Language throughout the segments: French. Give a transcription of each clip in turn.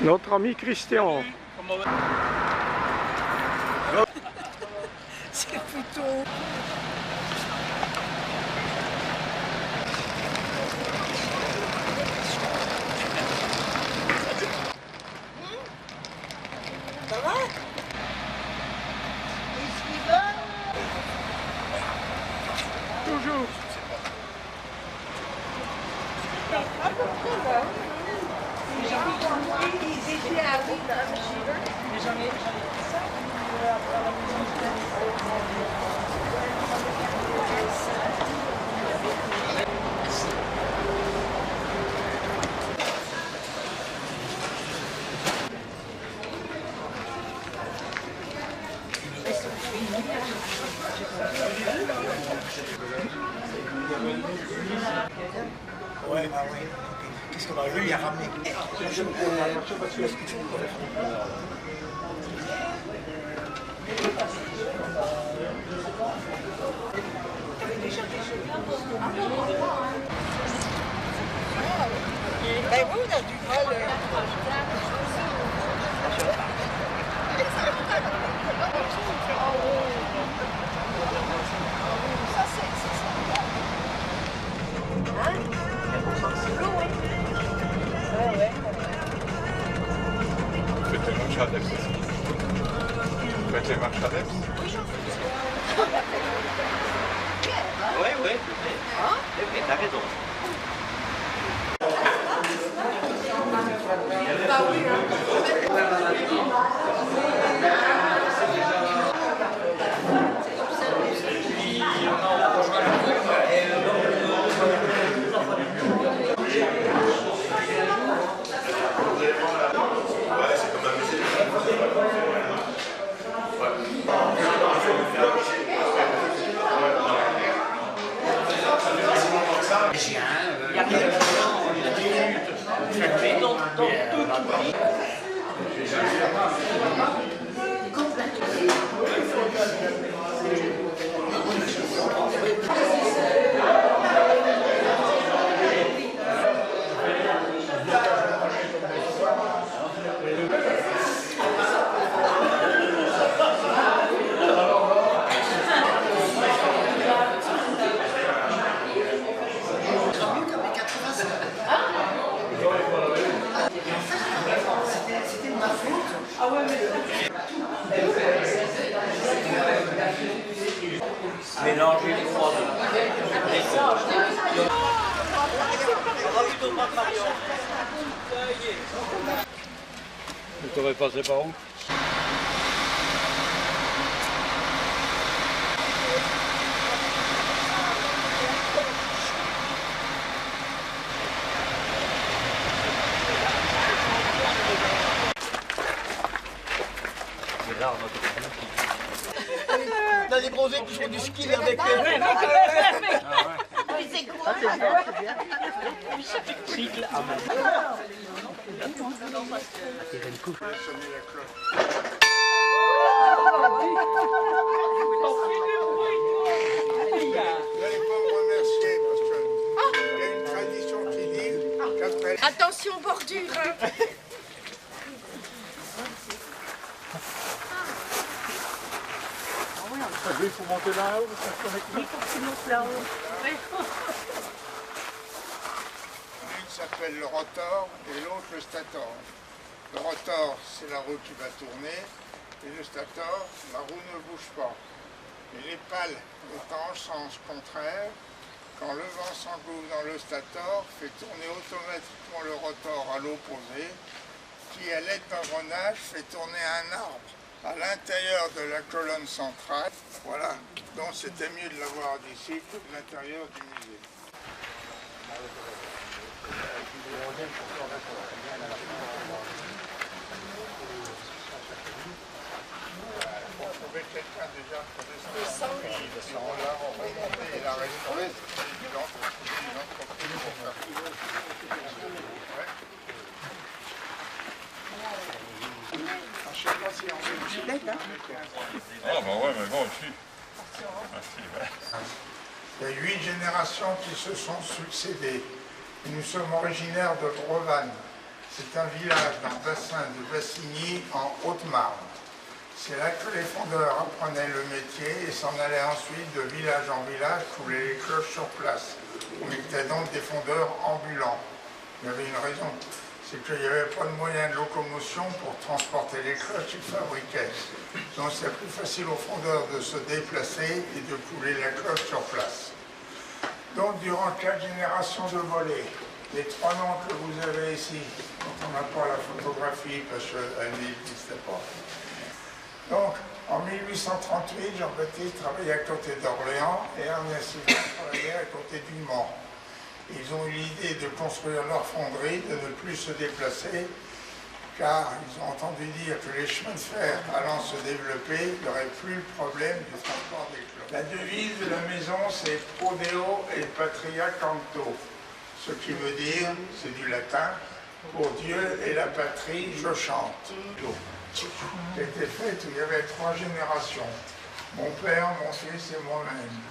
Notre ami Christian. C'est plutôt... Ça va? Toujours. Ouais, bah oui. Qu'est-ce qu'on va lui a ramené? Ben oui, on a du mal. Faites les marches adeptes aussi. Faites les marches adeptes. Oui, t'as raison. Il y a rien de mais dans tout pays. Mélanger les trois. Vous t'aurais passé par où? C'est rare notre T'as des bronzés qui font du ski avec... tricle à main. Vous n'allez pas me remercier parce qu'il y a une tradition qui dit qu'après... Attention bordure. Il faut monter là-haut. Il faut que tu montes là-haut. L'une s'appelle le rotor et l'autre le stator. Le rotor, c'est la roue qui va tourner, et le stator, la roue ne bouge pas. Et les pales étant en sens contraire, quand le vent s'engouffre dans le stator, fait tourner automatiquement le rotor à l'opposé, qui à l'aide d'engrenage fait tourner un arbre à l'intérieur de la colonne centrale. Voilà, donc c'était mieux de l'avoir d'ici que de l'intérieur du musée. On trouvait quelqu'un déjà pour descendre. On l'a remonté et l'a restauré. C'est évident pour trouver une entreprise pour faire tout. Ouais. Je sais pas si on fait une gilet, hein. Ah bah ouais, mais bon, aussi. Merci, ouais. Il y a 8 générations qui se sont succédées. Nous sommes originaires de Drovannes. C'est un village dans le bassin de Bassigny, en Haute-Marne. C'est là que les fondeurs apprenaient le métier et s'en allaient ensuite de village en village couler les cloches sur place. On était donc des fondeurs ambulants. Il y avait une raison, c'est qu'il n'y avait pas de moyen de locomotion pour transporter les cloches qu'ils fabriquaient. Donc c'est plus facile aux fondeurs de se déplacer et de couler la cloche sur place. Donc durant 4 générations de volets, les 3 noms que vous avez ici, dont on n'a pas la photographie parce qu'elle n'existait pas. Donc, en 1838, Jean-Baptiste travaillait à côté d'Orléans et Ernest Sylvain travaillait à côté du Mans. Ils ont eu l'idée de construire leur fonderie, de ne plus se déplacer, car ils ont entendu dire que les chemins de fer allant se développer, il n'y aurait plus le problème du transport des cloches. La devise de la maison, c'est Prodeo et Patria Canto, ce qui veut dire, c'est du latin, pour Dieu et la patrie, je chante. Qui a été faite où il y avait 3 générations. Mon père, mon fils et moi-même.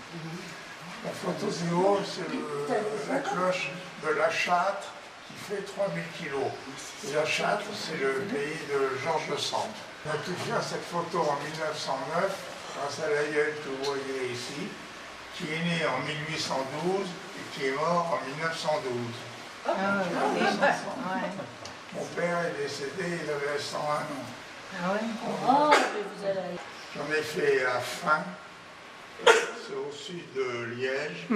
La photo zéro, c'est la cloche de la Châtre qui fait 3000 kilos. Et la Châtre, c'est le pays de Georges Sand. On a pu faire cette photo en 1909 grâce à l'aïeul que vous voyez ici, qui est né en 1812 et qui est mort en 1912. Mon père est décédé, il avait 101 ans. Ah ouais. J'en ai fait à Fin, c'est au sud de Liège,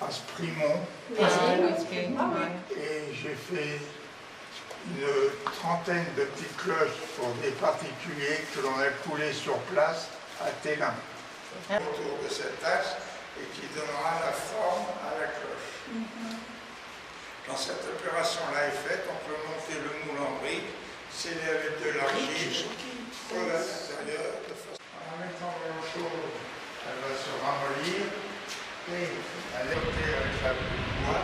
à Sprimont, et j'ai fait une trentaine de petites cloches pour des particuliers que l'on a coulées sur place à Télin, autour de cet axe, et qui donnera la forme à la cloche. Quand cette opération-là est faite, on peut monter le moule en briques, sceller avec de l'argile, pour l'intérieur, de façon. En mettant l'eau chaude, elle va se ramollir et elle est montée avec la bois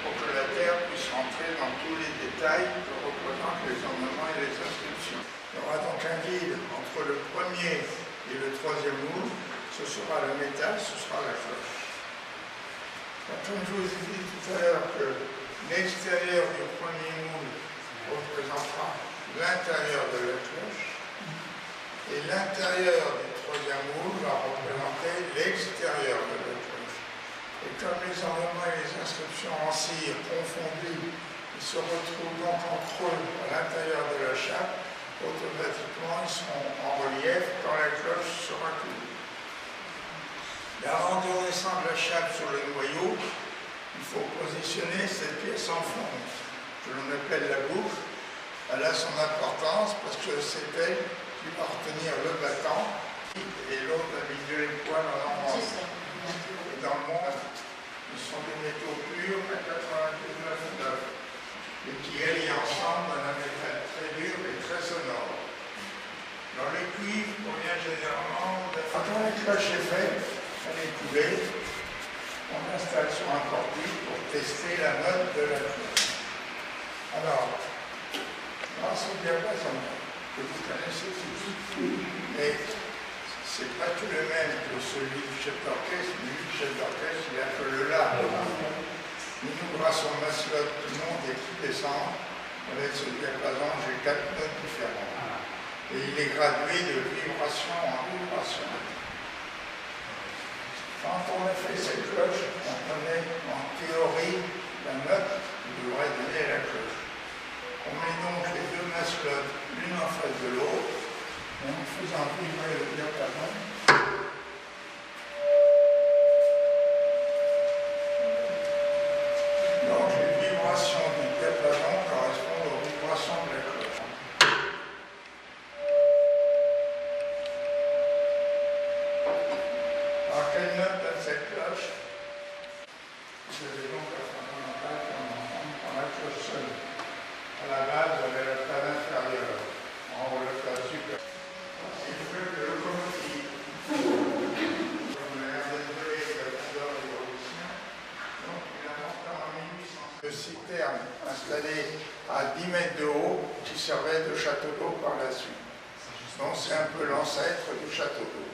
pour que la terre puisse rentrer dans tous les détails que représentent les ornements et les inscriptions. Il y aura donc un vide entre le premier et le troisième moule, ce sera le métal, ce sera la cloche. Comme je vous ai dit tout à l'heure que l'extérieur du premier moule représentera l'intérieur de la cloche et l'intérieur du troisième moule va représenter l'extérieur de la cloche. Et comme les ornements et les inscriptions en cire confondus, ils se retrouvent donc en creux à l'intérieur de la chape, automatiquement ils seront en relief quand la cloche sera coulée. Avant de redescendre la chape sur le noyau, il faut positionner cette pièce en fonte, que l'on appelle la boucle. Elle a son importance parce que c'est elle qui va retenir le battant et l'autre a mis les poils en amont. Et dans le monde, ce sont des métaux purs à 99,9 et qui allient ensemble dans un métal très dur et très sonore. Dans le cuivre, on vient généralement... Quand la cloche est faite, elle est coulée, on l'installe sur un portique pour tester la note de la cloche. Alors, grâce au diapason que vous connaissez tous, mais ce n'est pas tout le même que celui du chef d'orchestre, mais le chef d'orchestre, il a que le La. Nous, grâce au maslotte qui monte et qui descend, avec ce diapason, j'ai 4 notes différentes. Et il est gradué de vibration en vibration. Quand on a fait cette cloche, on connaît en théorie la note qui devrait donner la cloche. On met donc les 2 maslottes l'une en face de l'autre, en faisant vibrer le diapason. Donc les vibrations du diapason correspondent aux vibrations de la cloche. Alors quelle note donne cette cloche? Vous avez donc la fondamentale qu'on entend quand la cloche sonne. À la base, vous avez la phase inférieure, en haut la phase supérieure. C'est une feuille de locomotive. Comme la RDV et la fondeur évolution. Donc, il a monté en 1800 de citerne installée à 10 mètres de haut qui servait de château d'eau par la suite. Donc, c'est un peu l'ancêtre du château d'eau,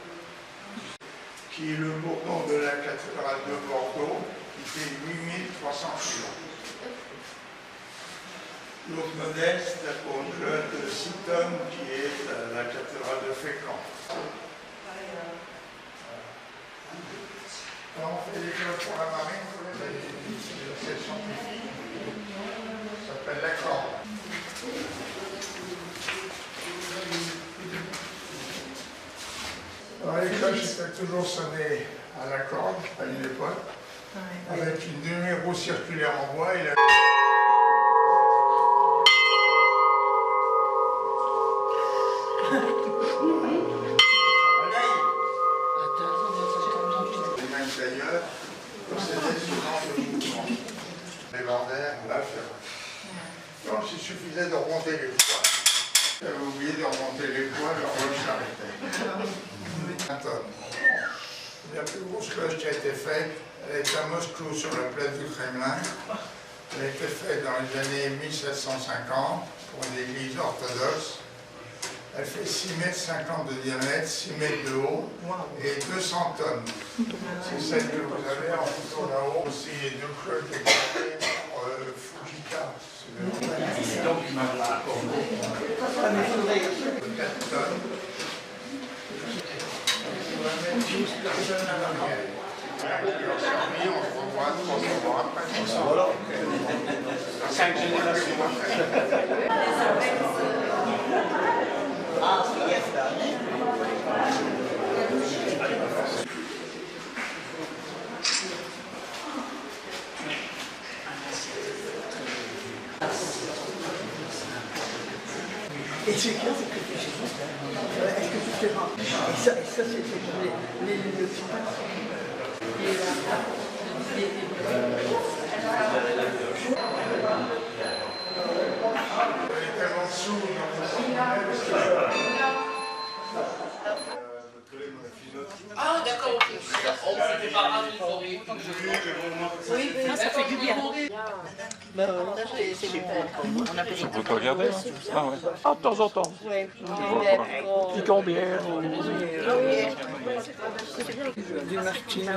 qui est le bourdon de la cathédrale de Bordeaux, qui fait 8300 kg. L'autre modeste, pour une cloche de 6 tonnes qui est à la cathédrale de Fécamp. Quand on fait des cloches pour la marine, vous les avez dit, c'est scientifique. Ça s'appelle la corde. Alors les cloches étaient toujours sonnées à la corde à une époque, avec une demi-roue circulaire en bois et la... Les mêmes tailleurs procédaient souvent de mouvements. Les vendeurs, là, donc il suffisait de remonter les poids. J'avais oublié de remonter les poids, l'horloge s'arrêtait. 1 tonne. La plus grosse cloche qui a été faite, elle est à Moscou sur la place du Kremlin. Elle a été faite dans les années 1750 pour une église orthodoxe. Elle fait 6,50 m de diamètre, 6 mètres de haut et 200 tonnes. C'est celle que vous avez en photo là-haut. Aussi les 2 cloches décorées par Fujita. C'est donc il m'a accordé 4 tonnes. On va mettre 12 personnes à la main. On se revoit 300 ans après. Voilà. 5 générations après. Et ce qu'il y a, c'est que est-ce que tu fais pas? Et ça c'est le Ah d'accord, ok. Oh, c'était pas grave, il faudrait. Oui, ça fait du bien. On peut pas regarder, hein? Ah ouais. Ah, de temps en temps. Oui. Qui combien Du martini,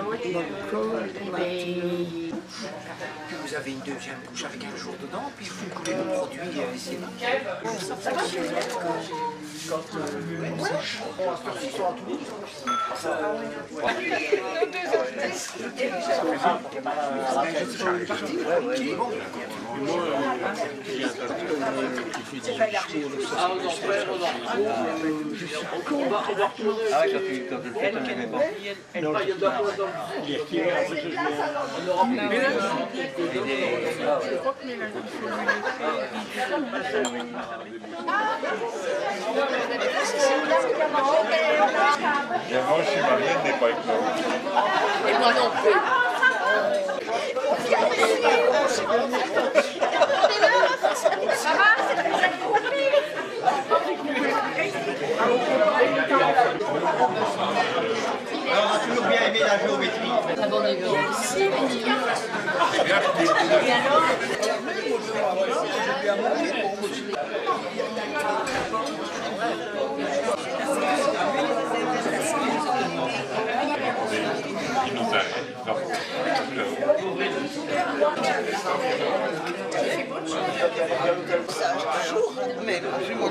Vous avez une deuxième couche avec un jour dedans, puis vous coulez le produit ici. Et moi, je suis marié, elle n'est pas avec moi. Et moi non plus. Ça va, c'est plus accroupé. Alors, on a toujours bien aimé la géométrie. Il nous a... Mais je m'en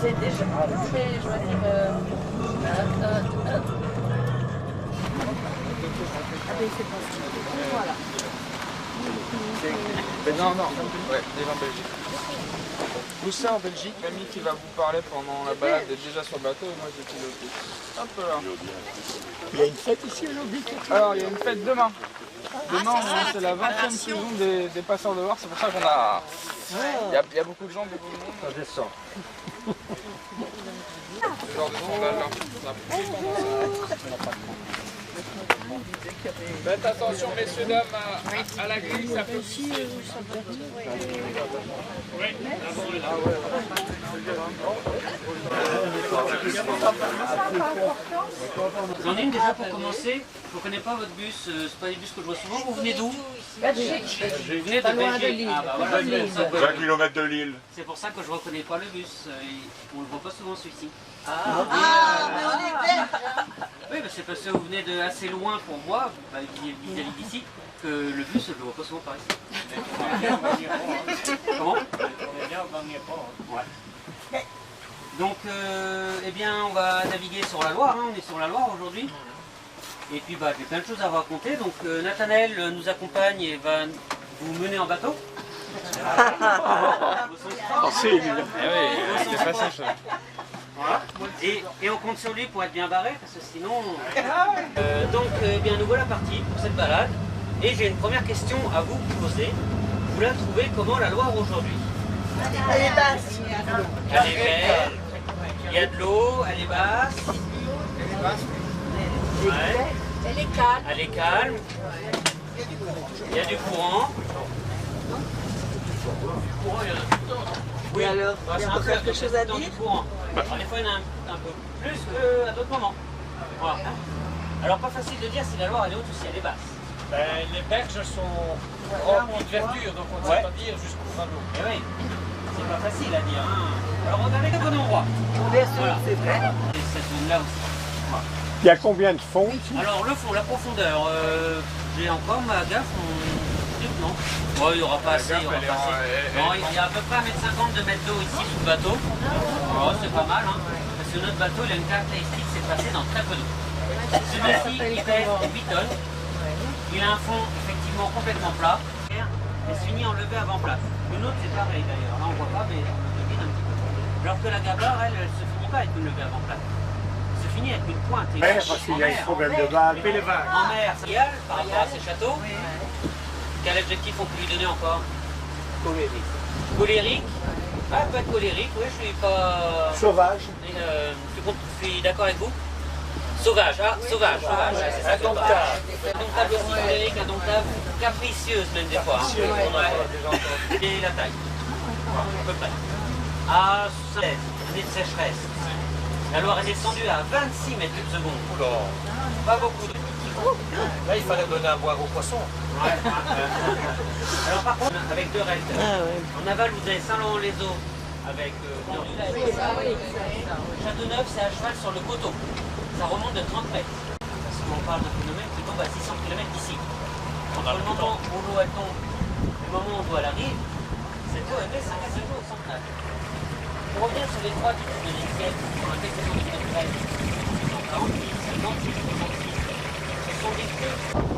c'est déjà fait, je veux dire. Voilà. Non, ouais, déjà en Belgique. Vous en Belgique, l'ami qui va vous parler pendant la balade est déjà sur le bateau et moi j'ai piloté. Hop là. Il y a une fête ici aujourd'hui. Alors il y a une fête demain. Demain c'est la 20e saison des passeurs de voir, c'est pour ça qu'on a... Il y a beaucoup de gens, beaucoup de monde. Ça descend. Ce genre de sondage là. On a plus tendance à... Faites attention, messieurs, dames, à la grille, ça peut... J'en ai une déjà pour commencer. Je ne connais pas votre bus, c'est pas des bus que je vois souvent. Vous venez d'où? Vous venez de Belgique. Ah bah voilà, c'est pour ça que- 20 km de Lille. c'est pour ça que je ne reconnais pas le bus. On ne le voit pas souvent celui-ci. Mais on est belge. Oui, bah, c'est parce que vous venez de assez loin pour moi, bah, vis-à-vis d'ici, que le bus, je ne le vois pas souvent par ici. Comment? Ouais. Donc, eh bien, on va naviguer sur la Loire, hein. On est sur la Loire aujourd'hui. Et puis, bah, j'ai plein de choses à vous raconter. Donc, Nathanaël nous accompagne et va vous mener en bateau. C'est nul. Eh oui, c'est pas ça. Voilà. Et on compte sur lui pour être bien barré, parce que sinon... donc, eh bien, nous voilà partis pour cette balade. Et j'ai une première question à vous poser. Vous la trouvez comment la Loire aujourd'hui? Elle est basse. Elle est belle, il y a de l'eau, elle est basse. Ouais. Elle est calme. Elle est calme. Il y a du courant. Oui, alors, bah, il y a c'est un encore peu quelque chose à dans dire? du courant. Alors, des fois, il y en a un peu plus qu'à d'autres moments. Voilà. Alors, pas facile de dire si la Loire elle est haute ou si elle est basse. Ben, les berges sont remplies de verdure, donc on ne sait pas dire jusqu'au fond de l'eau. Eh oui, c'est pas facile à dire. Hein. Alors, regardez le bon endroit. Voilà. C'est vrai. Et cette zone-là aussi. Voilà. Il y a combien de fonds? Alors, le fond, la profondeur, j'ai encore ma gaffe, non. Bon, il n'y aura pas assez, il y aura pas assez. Non, il y a à peu près 1,50 m de mètre d'eau ici sous le bateau. Oh, c'est pas mal, hein. Parce que notre bateau, il a une caractéristique, c'est de passer dans très peu d'eau. Celui-ci, il pèse 8 tonnes. Il a un fond effectivement complètement plat. Et se finit en levée avant-place. Le nôtre, c'est pareil d'ailleurs. Là, on ne voit pas, mais on devine un petit peu. Alors que la gabarre, elle ne se finit pas avec une levée avant-place. Elle se finit avec une pointe. Et Parce qu'il y a un problème de vague. en mer, c'est idéal par rapport à ces châteaux. Quel objectif on peut lui donner encore? Colérique. Colérique? Ah, peut être colérique, oui, je suis pas... Sauvage. Je suis d'accord avec vous. Sauvage, ah, sauvage, c'est ça. Indomptable aussi, colérique, indomptable, capricieuse même des fois. Hein. Ouais. Et la taille, à peu près. À 16, année de sécheresse. La Loire est descendue à 26 mètres cubes secondes. Pas beaucoup de... Là, il fallait donner à boire aux poissons. Ouais. Alors par contre, avec deux règles. En aval, vous avez Saint-Laurent-les-Eaux avec Châteauneuf, c'est à cheval sur le coteau. Ça remonte de 30 mètres. Parce qu'on parle d'un phénomène qui tombe à 600 km d'ici. Entre le moment où l'eau elle tombe et le moment où elle arrive, cette eau elle met 5 à 6 jours au central. Pour revenir sur les trois types de l'étiquette, on a fait ces eaux qui sont 40 000, 50 000, 60 000. Ce sont des crues 1990.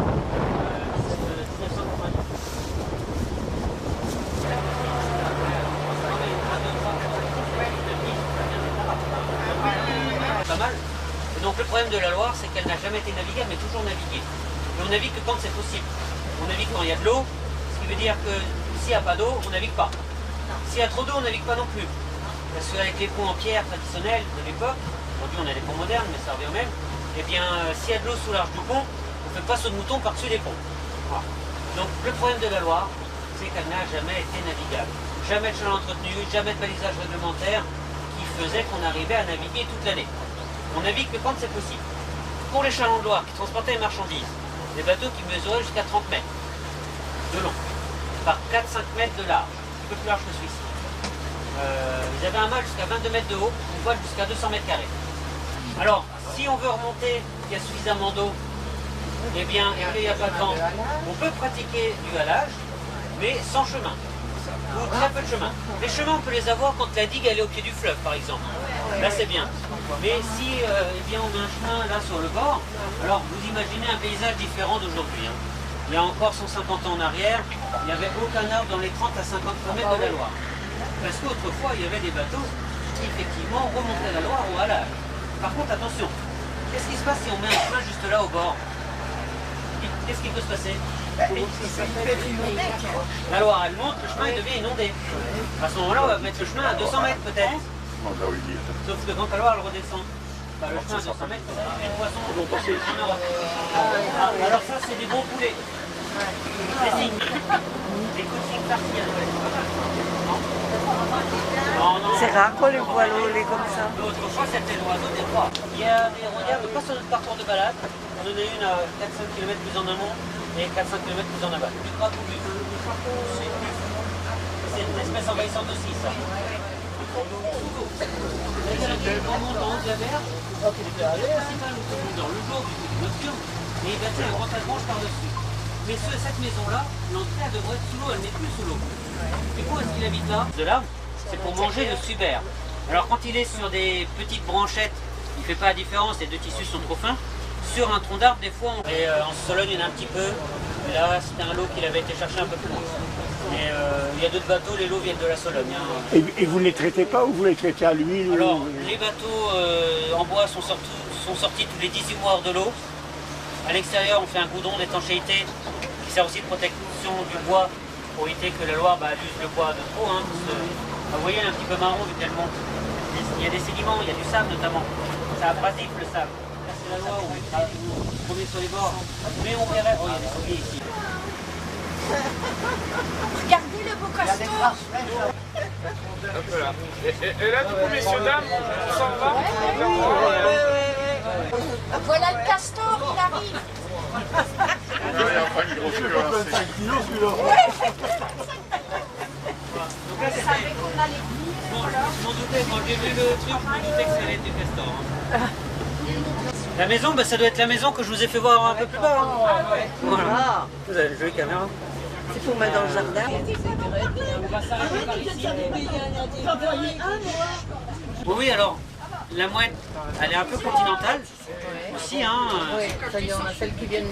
Pas mal. Et donc le problème de la Loire, c'est qu'elle n'a jamais été navigable, mais toujours naviguée. Et on navigue que quand c'est possible. On navigue quand il y a de l'eau, ce qui veut dire que s'il n'y a pas d'eau, on ne navigue pas. S'il y a trop d'eau, on ne navigue pas non plus. Parce qu'avec les ponts en pierre traditionnels de l'époque, aujourd'hui on a des ponts modernes, mais ça revient au même, eh bien s'il y a de l'eau sous l'arche du pont, on ne fait pas saut de mouton par-dessus les ponts. Voilà. Donc le problème de la Loire, c'est qu'elle n'a jamais été navigable. Jamais de chaleur entretenue, jamais de balisage réglementaire qui faisait qu'on arrivait à naviguer toute l'année. On navigue que quand c'est possible. Pour les chalands de Loire qui transportaient les marchandises, des bateaux qui mesuraient jusqu'à 30 mètres de long, par 4-5 mètres de large, un peu plus large que celui-ci. Ils avaient un mât jusqu'à 22 mètres de haut, une voile jusqu'à 200 mètres carrés. Alors, si on veut remonter, qu'il y a suffisamment d'eau, eh bien, et qu'il n'y a pas de vent, on peut pratiquer du halage, mais sans chemin, ou très peu de chemin. Les chemins, on peut les avoir quand la digue elle est au pied du fleuve, par exemple. Là, c'est bien. Mais si eh bien, on met un chemin là sur le bord, alors vous imaginez un paysage différent d'aujourd'hui. Hein. Il y a encore 150 ans en arrière, il n'y avait aucun arbre dans les 30 à 50 km de la Loire. Parce qu'autrefois, il y avait des bateaux qui, effectivement, remontaient la Loire au halage. Par contre, attention, qu'est-ce qui se passe si on met un chemin juste là au bord? Qu'est-ce qui peut se passer? La Loire, elle monte, le chemin il devient inondé. À ce moment-là, on va mettre le chemin à 200 mètres peut-être. Sauf que quand la Loire elle redescend, bah, le chemin de 200 mètres, c'est les poissons en Europe. Alors ça, c'est des bons poulets. Des signes. Des coups de signes farcis à Noël. C'est rare qu'on les voit l'olé comme ça. Autrefois, c'était l'oiseau des rois. Il y a des regards, pas sur notre parcours de balade. On en a une à 400 km plus en amont et 400 km plus en aval. Du crapaud bleu. C'est une espèce envahissante aussi, ça. On monte en haut de la mer, le principal dans le jour du nocturne, et il bâtit un grand branche par-dessus. Mais cette maison-là, l'entrée devrait être sous l'eau, elle n'est plus sous l'eau. Du coup, est-ce qu'il habite là? De là, c'est pour manger le subert. Alors quand il est sur des petites branchettes, il ne fait pas la différence, les deux tissus sont trop fins. Sur un tronc d'arbre, des fois, en Sologne, il y en a un petit peu. Mais là, c'était un lot qu'il avait été chercher un peu plus loin. Mais il y a d'autres bateaux, les lots viennent de la Sologne. Hein. Et vous ne les traitez pas ou vous les traitez à l'huile? Alors, les bateaux en bois sont sortis tous les 18 mois hors de l'eau. À l'extérieur, on fait un goudron d'étanchéité qui sert aussi de protection du bois pour éviter que la Loire use le bois de trop. Hein, vous voyez, elle est un petit peu marron vu qu'elle monte. Il y a des sédiments, il y a du sable notamment. C'est abrasif le sable. Là, c'est la Loire où on se promet sur les bords. Mais on verrait. Oh, il y a des souliers ici. Regardez le beau castor. Hop là. Et là, du coup, messieurs, dames, on s'en va. Voilà le castor, il arrive. Il n'y a pas une grosse queue. 25 kilos celui-là. Je savais qu'on allait venir. Je m'en doutais, quand j'ai vu le truc, je me doutais que ça allait être du castor. Hein. La maison, bah, ça doit être la maison que je vous ai fait voir un peu plus bas. Hein. Voilà. Vous avez une jolie caméra. C'est pour mettre dans le jardin. On va s'arrêter par ici. Oui, alors, la mouette, elle est un peu continentale aussi. Hein.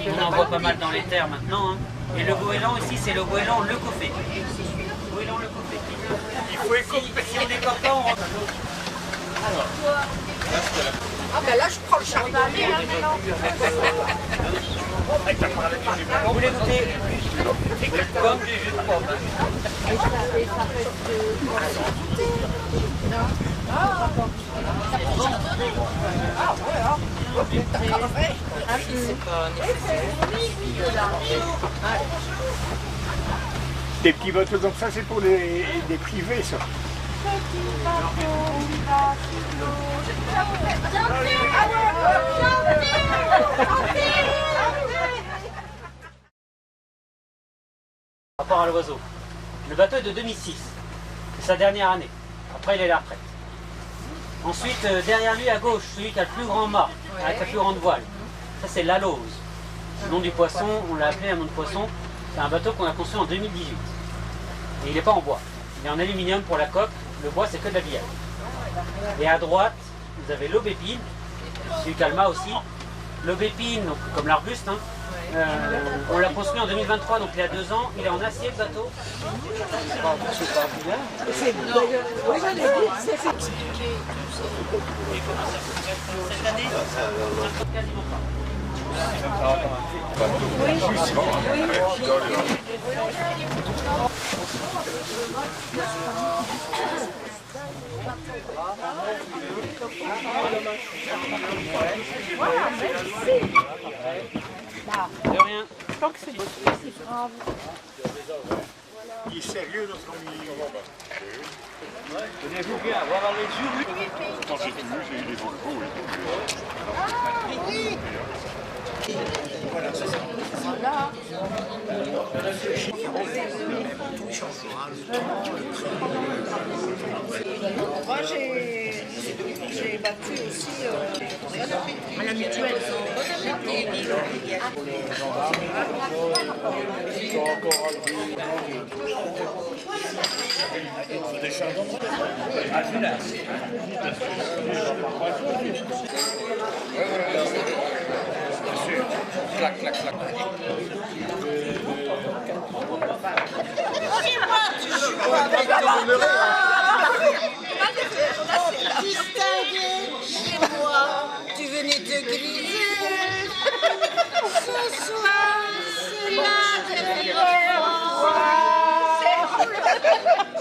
On en voit pas mal dans les terres maintenant. Hein. Et le goéland ici, c'est le goéland leucophée. Goéland leucophée. Il faut écouter. Si on est content, on rentre. Alors. Ah ben là, je prends le chardonnay. Vous voulez goûter comme du jus de pomme. Des petits bateaux comme ça, c'est pour des privés, ça. Par rapport à l'oiseau. Le bateau est de 2006. C'est sa dernière année. Après, il est à la retraite. Ensuite, derrière lui, à gauche, celui qui a le plus grand mât, avec la plus grande voile. Ça, c'est l'Alose. Le nom du poisson, on l'a appelé un nom de poisson. C'est un bateau qu'on a construit en 2018. Et il n'est pas en bois. Il est en aluminium pour la coque. Le bois, c'est que de l'habillage. Et à droite, vous avez l'aubépine, celui qui a le mât aussi. L'aubépine, comme l'arbuste, hein, on l'a construit en 2023, donc il y a 2 ans. Il est en acier, le bateau. Cette année, quasiment pas. De rien. Tant que c'est beau. Il est sérieux, notre ami. Tenez-vous bien, voir les yeux. Quand j'ai tout vu, j'ai eu des volcos et tout. Voilà, c'est ça. Moi, j'ai battu aussi à la mutuelle. Clac, clac, clac. Distingué chez moi, tu venais te griser. Ce soir, c'est la dernière fois.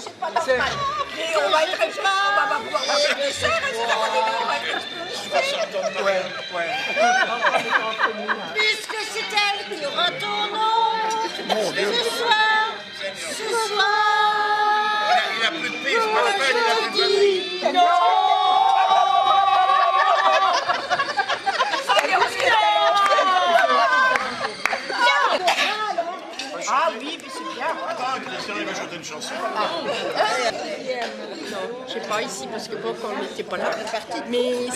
C'est pas normal. Et on va être exposé, on va pouvoir voir les desserts, etc. On va être exposé. Ouais, ouais. Puisque c'est elle qui aura ton nom. Ce soir. Il a plus de piste, pas la peine, il a plus de batterie. Non. Ah oui, mais c'est bien. Attends, Christian, il va chanter une chanson. Non, je sais pas ici parce que bon, quand on n'était pas là, mais.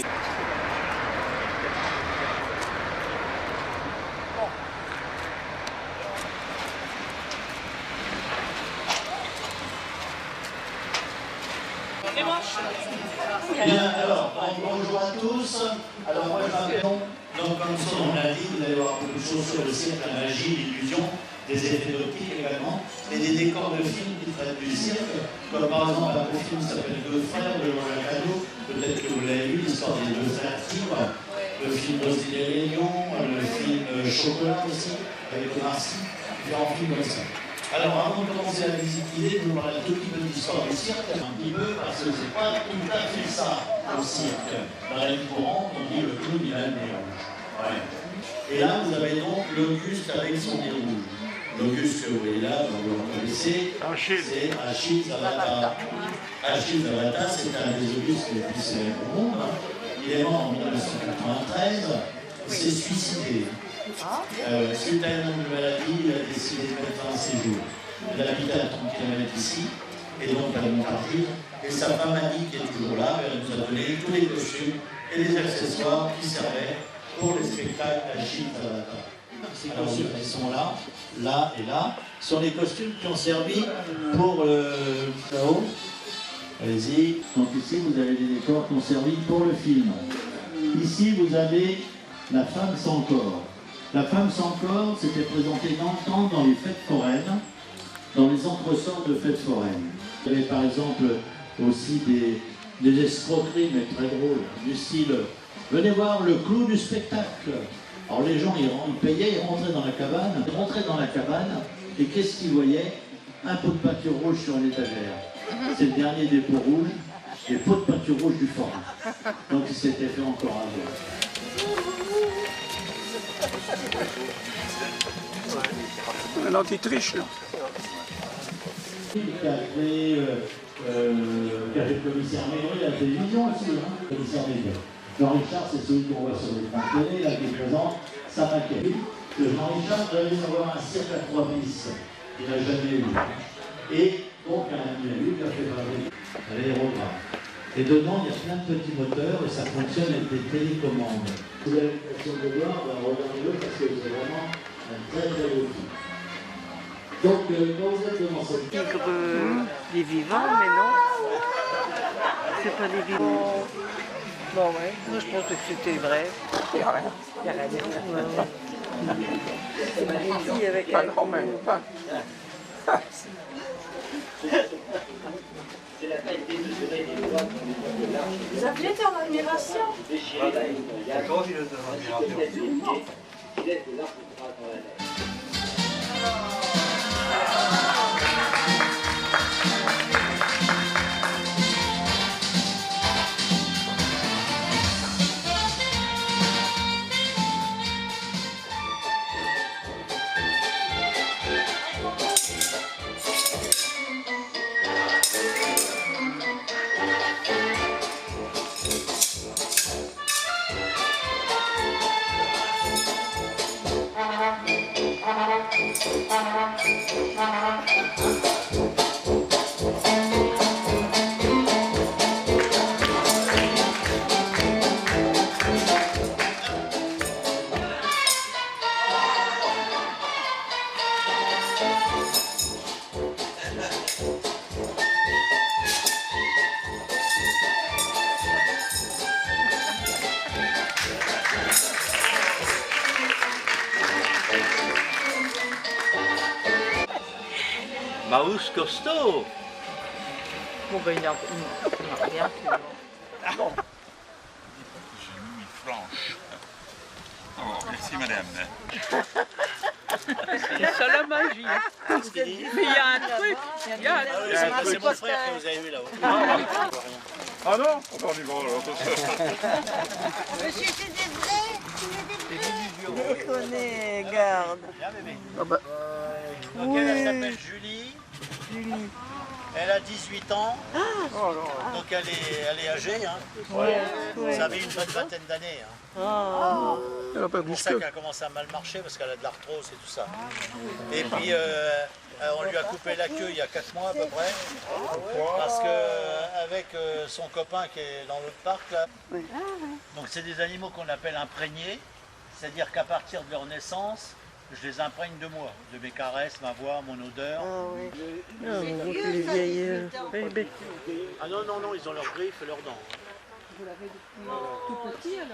Bien, alors, bonjour à tous. Alors, moi, je m'appelle. Donc, comme son nom l'indique, vous allez voir beaucoup de choses sur le cirque, la magie, l'illusion, des effets d'optique également, et des décors de films qui traitent du cirque, comme par exemple un beau film qui s'appelle Deux frères de Laurent Lacano, peut-être que vous l'avez vu, l'histoire des deux frères tigres, le film Roselyne et les Lions, le film Chocolat aussi, avec Marcy, différents films comme ça. Alors, avant de commencer la visite guidée, je vous parler un tout petit peu de l'histoire du cirque, un petit peu, parce que c'est pas tout à fait ça, au cirque. Dans la vie courante, on dit le clown, il a le nez rouge. Ouais. Et là, vous avez donc l'Auguste avec son nez rouge. L'Auguste que vous voyez là, vous le reconnaissez, c'est Achille Zavata. Achille Zavata, c'est un des Augustes les plus célèbres au monde. Il est mort en 1993, il s'est suicidé. Suite à une longue maladie, il a décidé de mettre fin à ses jours. Il habitait à 30 km ici, et donc à Montargis. Et sa femme Annie, qui est toujours là, elle nous a donné tous les costumes et les accessoires qui servaient pour les spectacles d'Achille Zavata. Ces costumes qui sont là, là et là, sont les costumes qui ont servi pour le chaos. Allez-y. Donc ici, vous avez les décors qui ont servi pour le film. Ici, vous avez la femme sans corps. La femme sans corps s'était présentée longtemps dans les fêtes foraines, dans les entresorts de fêtes foraines. Il y avait par exemple aussi des escroqueries, mais très drôles, du style « Venez voir le clou du spectacle ». Alors les gens, ils payaient, ils rentraient dans la cabane, et qu'est-ce qu'ils voyaient? Un pot de peinture rouge sur une étagère. C'est le dernier des pots rouges, les pots de peinture rouge du forain. Donc il s'était fait encore avoir. L'anti-triche, là. Qui a créé le commissaire Maigret à la télévision aussi, hein, le commissaire Maigret. Jean-Richard, c'est celui qu'on voit sur les plans télé, là, qui présente sa maquette. Jean-Richard devait avoir un cirque à 3 bis. Il n'a jamais eu. Et donc, un ami à lui qui a fait fabriquer l'aérogramme. Et dedans, il y a plein de petits moteurs et ça fonctionne avec des télécommandes. Vous avez l'impression de voir, regardez-le parce que c'est vraiment un très très beau film. Donc, quand vous êtes devant cette Tigre, des vivants, mais non. C'est pas des vivants. Bon, ouais. Moi, je pense que c'était vrai. Il n'y a rien. Il n'y a rien derrière. Ici, avec un grand même pas. Vous aviez été en admiration. Maus costaud. Bon, ben, il n'y a rien. J'ai une nuit franche. Oh, merci madame. C'est ça la magie. Mais il y a un truc. Il y a un truc. C'est mon frère que vous avez vu là-haut. Ah non, on y va alors. Monsieur, c'est des vrais? Je connais, garde. Viens bébé. Ah bah. Donc elle s'appelle Julie. Julie. Elle a 18 ans. Donc elle est âgée. Hein. Vous avez une bonne vingtaine d'années. Hein. C'est pour ça qu'elle a commencé à mal marcher parce qu'elle a de l'arthrose et tout ça. Et puis on lui a coupé la queue il y a 4 mois à peu près. Parce qu'avec son copain qui est dans l'autre parc là. Donc c'est des animaux qu'on appelle imprégnés. C'est-à-dire qu'à partir de leur naissance, je les imprègne de moi, de mes caresses, ma voix, mon odeur. Ah non, non, non, ils ont leurs griffes et leurs dents.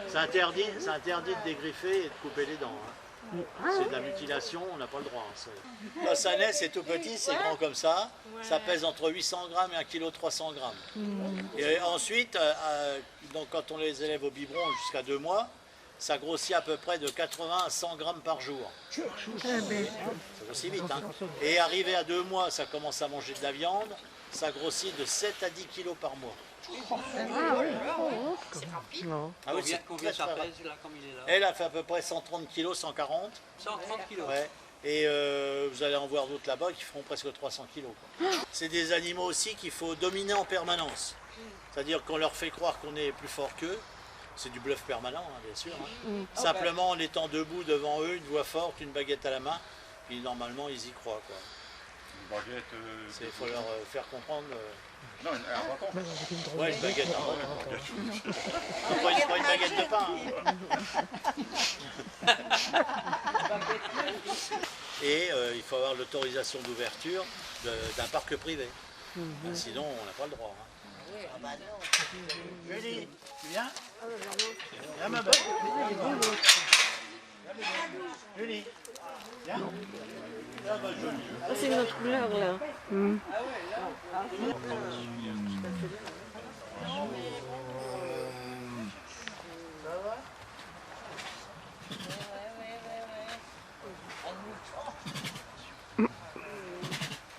C'est interdit de dégriffer et de couper les dents. C'est de la mutilation, on n'a pas le droit. Quand ça naît, c'est tout petit, c'est grand comme ça. Ça pèse entre 800 grammes et 1,3 kg. Et ensuite, donc quand on les élève au biberon jusqu'à 2 mois, ça grossit à peu près de 80 à 100 grammes par jour. Ça grossit vite. Hein. Et arrivé à 2 mois, ça commence à manger de la viande. Ça grossit de 7 à 10 kilos par mois. Ah oui, Combien ça pèse là, comme il est là? Elle a fait à peu près 130 kilos, 140. 130 kilos. Ouais. Et vous allez en voir d'autres là-bas qui feront presque 300 kilos. C'est des animaux aussi qu'il faut dominer en permanence. C'est-à-dire qu'on leur fait croire qu'on est plus fort qu'eux. C'est du bluff permanent, hein, bien sûr. Hein. Simplement en étant debout devant eux, une voix forte, une baguette à la main, et normalement ils y croient. Quoi. Une baguette. Il faut leur faire comprendre. Non, un bâton. Ouais, une baguette. Pas une baguette de pain. Hein. Et il faut avoir l'autorisation d'ouverture d'un parc privé. Sinon, on n'a pas le droit. Hein. Julie, tu viens? Viens ma belle. Julie, viens. C'est notre couleur là.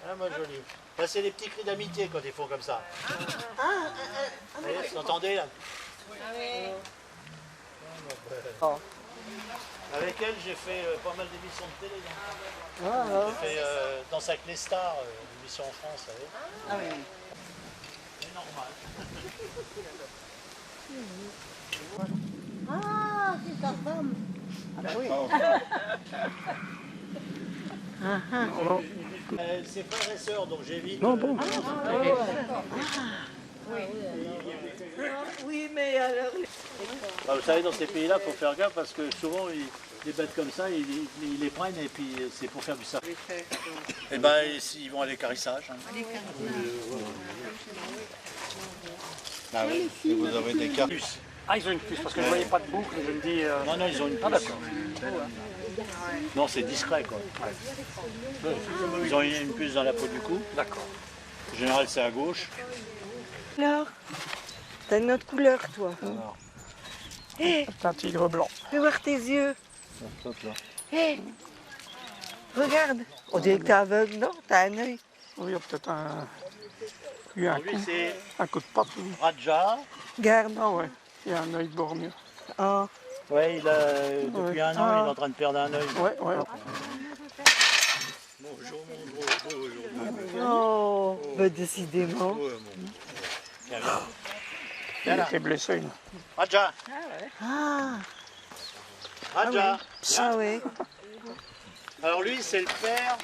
Ah, ma jolie. Là, c'est des petits cris d'amitié quand ils font comme ça. Vous entendez là? Avec elle, j'ai fait pas mal d'émissions de télé. J'ai fait Danse avec les stars, une émission en France. Vous savez. C'est normal. Ah, c'est ta femme. C'est frères et sœurs, donc j'évite. Oui, mais alors. Bah, vous savez, dans ces pays-là, il faut faire gaffe parce que souvent, des bêtes comme ça, ils les prennent et puis c'est pour faire du safran. Et ben, ils vont à l'équarrissage. Hein. Ah oui, et vous avez des cartes. Ah, ils ont une puce, parce que je ne voyais pas de boucle, je me dis... Non, non, ils ont une puce. Ah, d'accord. Non, c'est discret, quoi. Ils ont une puce dans la peau du cou. D'accord. En général, c'est à gauche. Alors, t'as une autre couleur, toi. C'est un tigre blanc. Fais voir tes yeux. Regarde. On dirait que t'es aveugle, non? T'as un œil. Oui, il y a peut-être un Lui, c'est coup de patte. Raja. Garde. Ah ouais, il y a un œil de borgne. Oh. Ouais, depuis un an, il est en train de perdre un œil. Ouais. Bonjour, mon gros. Bonjour. Oh, bah décidément. Il était blessé. Raja. Ah. Raja. Ah oui. Alors lui, c'est le père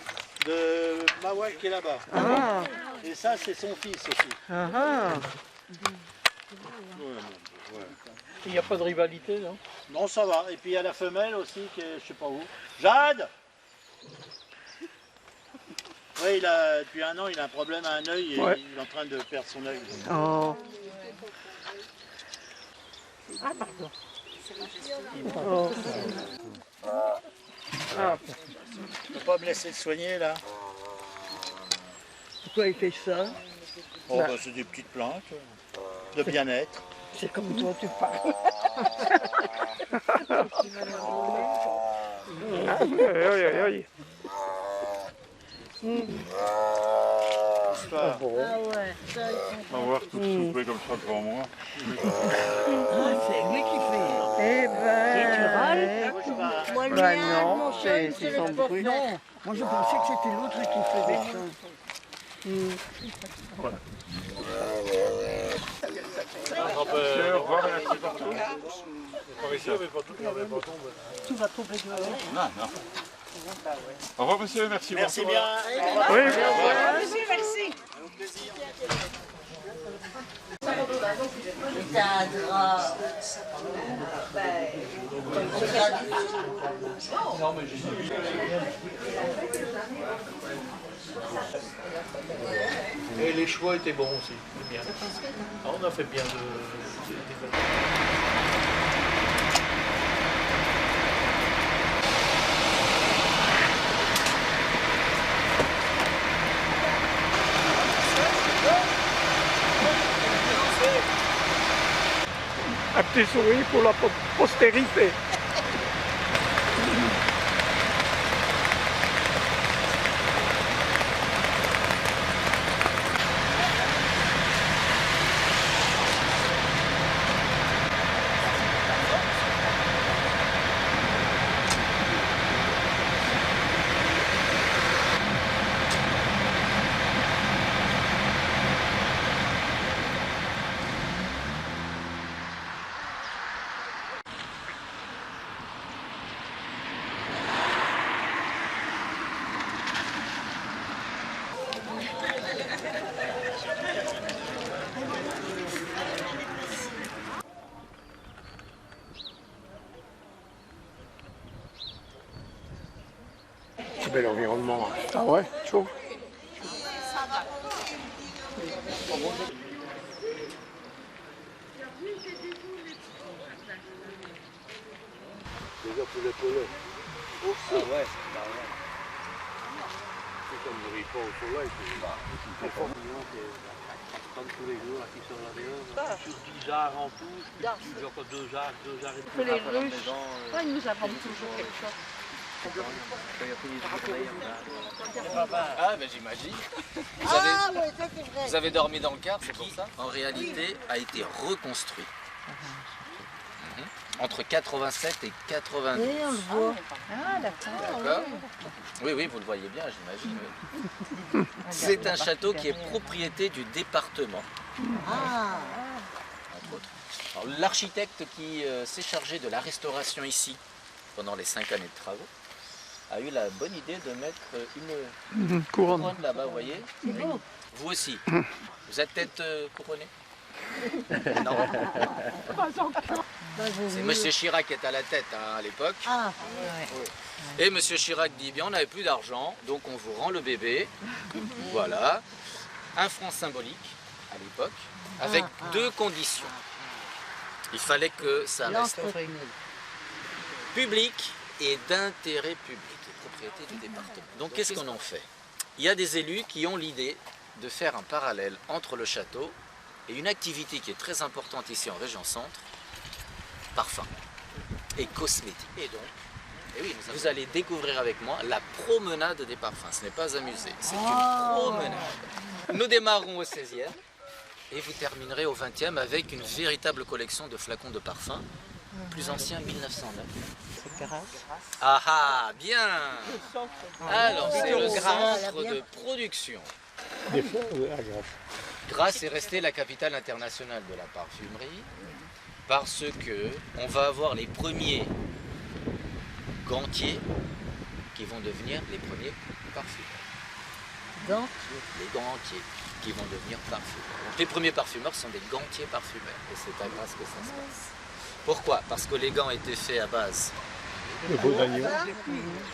de Mawal qui est là-bas. Ah. Et ça, c'est son fils aussi. Ah. Il n'y a pas de rivalité, non? Non, ça va. Et puis il y a la femelle aussi, qui est je sais pas où. Jade! Oui, depuis un an, il a un problème à un œil et il est en train de perdre son œil. Oh. Ah, pardon. Oh. Ah. Tu peux pas me laisser te soigner là? Pourquoi il fait ça? Oh, bah, c'est des petites plantes de bien-être. C'est comme toi tu parles. Oui. Ah ouais, ça, On va voir tout souper comme ça devant moi. C'est lui qui fait. Eh ben... moi le Bah mien, non, mon c'est seul, son le bruit. portrait. Non, moi je pensais que c'était l'autre qui faisait ça. Monsieur, au revoir, merci partout. Tu vas tomber dehors. Non. Au revoir monsieur, merci. Merci bonsoir. bien. Oui, Merci. C'est un drap. Et les choix étaient bons aussi, bien. Alors, on a fait bien de... Un petit sourire pour la postérité. C'est bel environnement. Ah ouais, chaud. Déjà pour les pelés. Ah ouais, c'est comme le repas au soleil. C'est pas mignon que tous les jours qui sont là-dedans. Sur 10 jarres en tout, tu encore 2 jarres et Les ruches, ils nous apprennent toujours quelque chose. Ah ben j'imagine. Ah ouais, ça c'est vrai. Vous avez dormi dans le car, c'est pour ça? En réalité, a été reconstruit. Entre 87 et 92. Oui, on le voit. Ah d'accord. D'accord? Oui, vous le voyez bien, j'imagine. Oui. C'est un château qui est propriété du département. Ah. Entre autres. Alors, l'architecte qui s'est chargé de la restauration ici pendant les 5 années de travaux a eu la bonne idée de mettre une couronne là-bas, vous voyez? C'est beau. Vous aussi. Vous êtes peut-être couronné? Non. Pas encore. C'est M. Chirac qui est à la tête à l'époque. Ah. Et M. Chirac dit bien on n'avait plus d'argent, donc on vous rend le bébé. Voilà. Un franc symbolique à l'époque, avec 2 conditions. Il fallait que ça reste public et d'intérêt public, et propriété du département. Donc qu'est-ce qu'on en fait? Il y a des élus qui ont l'idée de faire un parallèle entre le château et une activité qui est très importante ici en région centre, parfum et cosmétique. Et donc, oui, vous allez découvrir avec moi la promenade des parfums. Ce n'est pas un musée, c'est une promenade. Nous démarrons au 16e et vous terminerez au 20e avec une véritable collection de flacons de parfums, plus ancien 1909. C'est Grasse. Ah ah, bien. Alors, c'est le centre de production. Des fois, à Grasse. Grasse est restée la capitale internationale de la parfumerie parce que on va avoir les premiers gantiers qui vont devenir les premiers parfumeurs. Les gantiers qui vont devenir parfumeurs. Donc les premiers parfumeurs sont des gantiers parfumeurs et c'est à Grasse que ça se passe. Pourquoi? Parce que les gants étaient faits à base de beaux agneaux.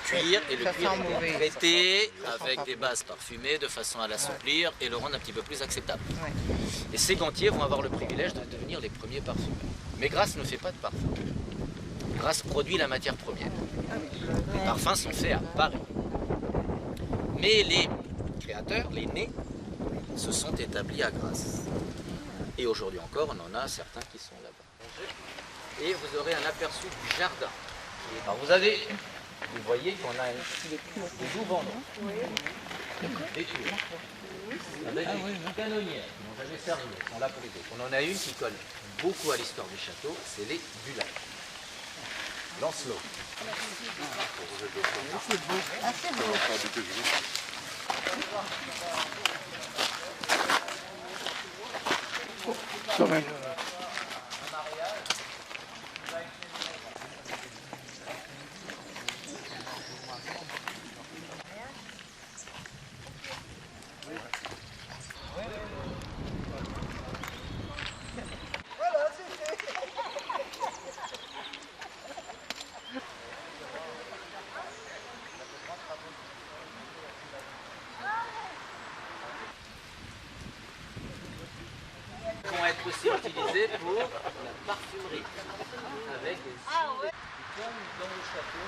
Cuir, et le cuir était traité avec des bases parfumées de façon à l'assouplir et le rendre un petit peu plus acceptable. Et ces gantiers vont avoir le privilège de devenir les premiers parfumeurs. Mais Grasse ne fait pas de parfum. Grasse produit la matière première. Les parfums sont faits à Paris. Mais les créateurs, les nés, se sont établis à Grasse. Et aujourd'hui encore, on en a certains qui sont là-bas. Et vous aurez un aperçu du jardin. Alors vous avez vous voyez qu'on a des douves en eau. Des tuyaux. Avec des canonnières qui n'ont jamais servi, elles sont là pour les deux. On en a une qui colle beaucoup à l'histoire du château, c'est les Dulac. Lancelot. C'est beau. Ah, c'est beau. Quand même. Vont être aussi utilisés pour la parfumerie. Avec les comme dans le château,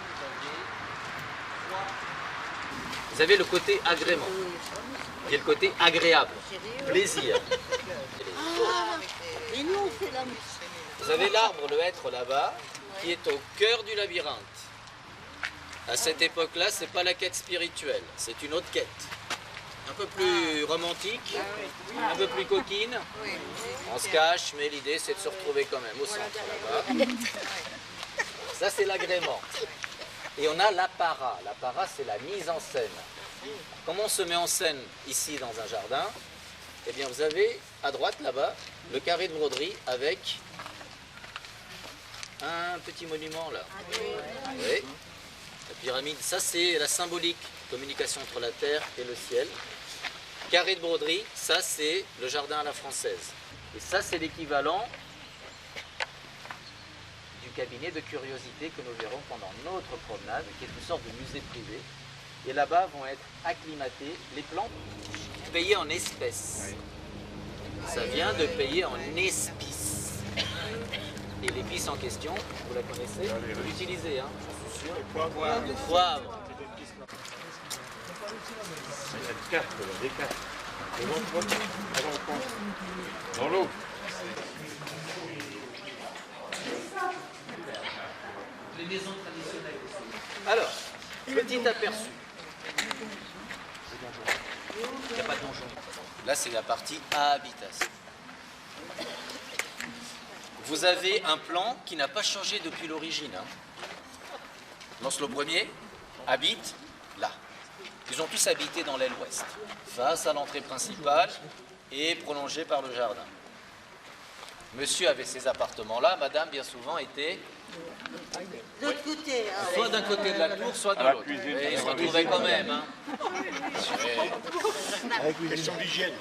vous avez le côté agrément, qui est le côté agréable, plaisir. Et nous, on fait la musique. Vous avez l'arbre, le hêtre là-bas, qui est au cœur du labyrinthe. À cette époque-là, c'est pas la quête spirituelle, c'est une autre quête. Un peu plus romantique, un peu plus coquine. On se cache, mais l'idée c'est de se retrouver quand même au centre là-bas. Ça c'est l'agrément. Et on a l'apparat. L'apparat c'est la mise en scène. Comment on se met en scène ici dans un jardin? Eh bien vous avez à droite là-bas le carré de broderie avec un petit monument là. Oui. La pyramide, ça c'est la symbolique, communication entre la terre et le ciel. Carré de broderie, ça c'est le jardin à la française. Et ça c'est l'équivalent du cabinet de curiosité que nous verrons pendant notre promenade, qui est une sorte de musée privé. Et là-bas vont être acclimatés les plantes payées en espèces. Ça vient de payer en espices. Et l'épice en question, vous la connaissez, vous l'utilisez, hein, je suis sûr. Le poivre. Il y a des cartes, des cartes. Dans l'eau. Les maisons traditionnelles. Alors, petit aperçu. Il n'y a pas de donjon. Là, c'est la partie habitation. Vous avez un plan qui n'a pas changé depuis l'origine. Hein. Lancelot Ier habite là. Ils ont tous habité dans l'aile ouest, face à l'entrée principale et prolongé par le jardin. Monsieur avait ses appartements là, madame bien souvent était De l'autre côté. Hein. soit d'un côté de la tour, soit de l'autre. Et ils se retrouvaient quand même. Hein. Avec une question d'hygiène.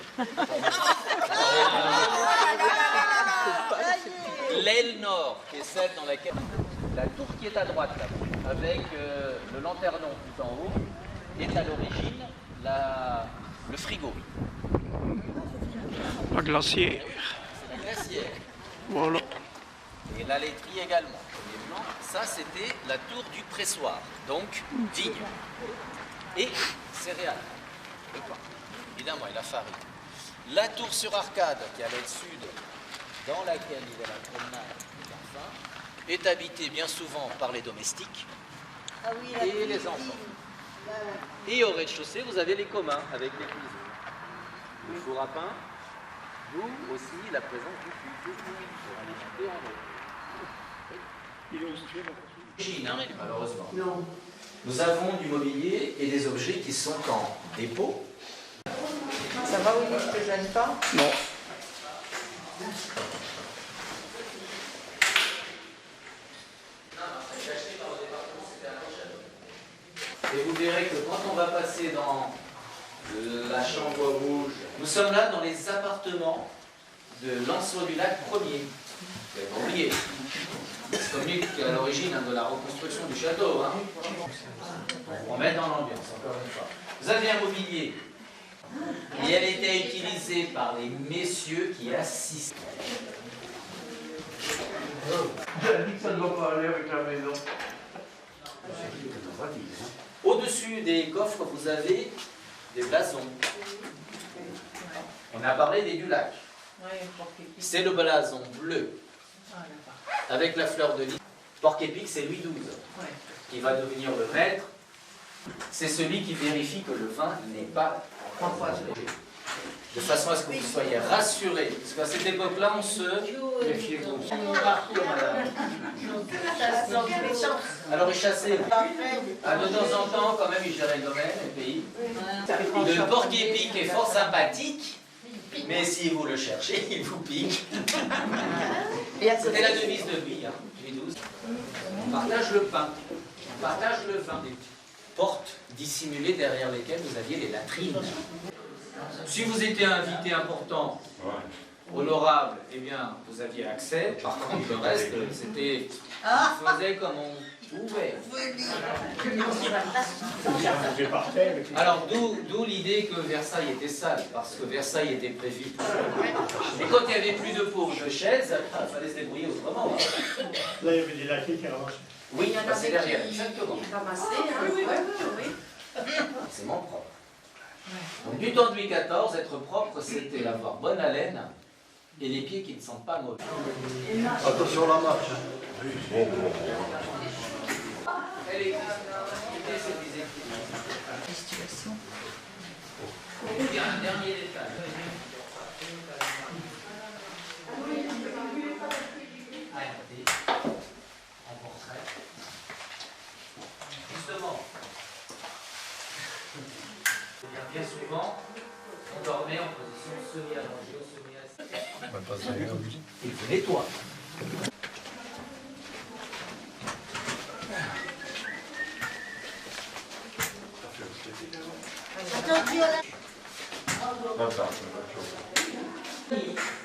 L'aile nord, qui est celle dans laquelle... La tour qui est à droite là, avec le lanternon tout en haut, est à l'origine le frigo. La glacière. C'est la glacière. Voilà. Et la laiterie également. Ça, c'était la tour du pressoir, donc vigne. Et céréales, le pain, évidemment, et la farine. La tour sur arcade, qui est à l'aile sud, dans laquelle il y a la promenade des enfants, est habitée bien souvent par les domestiques et les enfants. Et au rez-de-chaussée, vous avez les communs avec les cuisines. Le four à pain, d'où aussi la présence du fût pour alimenter en eau. Malheureusement. Non. Nous avons du mobilier et des objets qui sont en dépôt. Ça va, Willy, je te gêne pas? Non. Et vous verrez que quand on va passer dans la chambre rouge, nous sommes là dans les appartements de Lancelot du Lac Ier. Vous n'avez pas oublié. C'est comme lui qui est à l'origine de la reconstruction du château. Hein. On met dans l'ambiance, encore une fois. Vous avez un mobilier. Et elle était utilisée par les messieurs qui assistent. Ça ne doit pas aller avec la maison. Au-dessus des coffres, vous avez des blasons. On a parlé des Dulac. C'est le blason bleu avec la fleur de lys. Porc-Épic, c'est Louis XII, qui va devenir le maître. C'est celui qui vérifie que le vin n'est pas empoisonné. De façon à ce que vous soyez rassurés. Parce qu'à cette époque-là, on se méfiait beaucoup. Alors, il chassait. Ah, de temps en temps, quand même, il gérait le domaine, le pays. Le porc-épic est fort sympathique, mais si vous le cherchez, il vous pique. C'était la devise de lui, Louis XII. On partage le pain, on partage le vin. Des portes dissimulées derrière lesquelles vous aviez les latrines. Si vous étiez invité important, honorable, eh bien, vous aviez accès. Par contre, le reste, c'était... On faisait comme on pouvait. Alors, d'où l'idée que Versailles était sale, parce que Versailles était prévu pour... Et quand il n'y avait plus de pauvres de chaises, il fallait se débrouiller autrement. Là, il y avait des laquais qui ramassaient. Oui, il y en a derrière, exactement. Oui. C'est mon propre. Donc, du temps de Louis XIV, être propre, c'était avoir bonne haleine et les pieds qui ne sentent pas mauvais. Attention à la marche. Elle existe. Il y a un dernier détail. En portrait. Justement, bien souvent, on dormait en position semi-allongée ou semi-assise. Il faut nettoyer.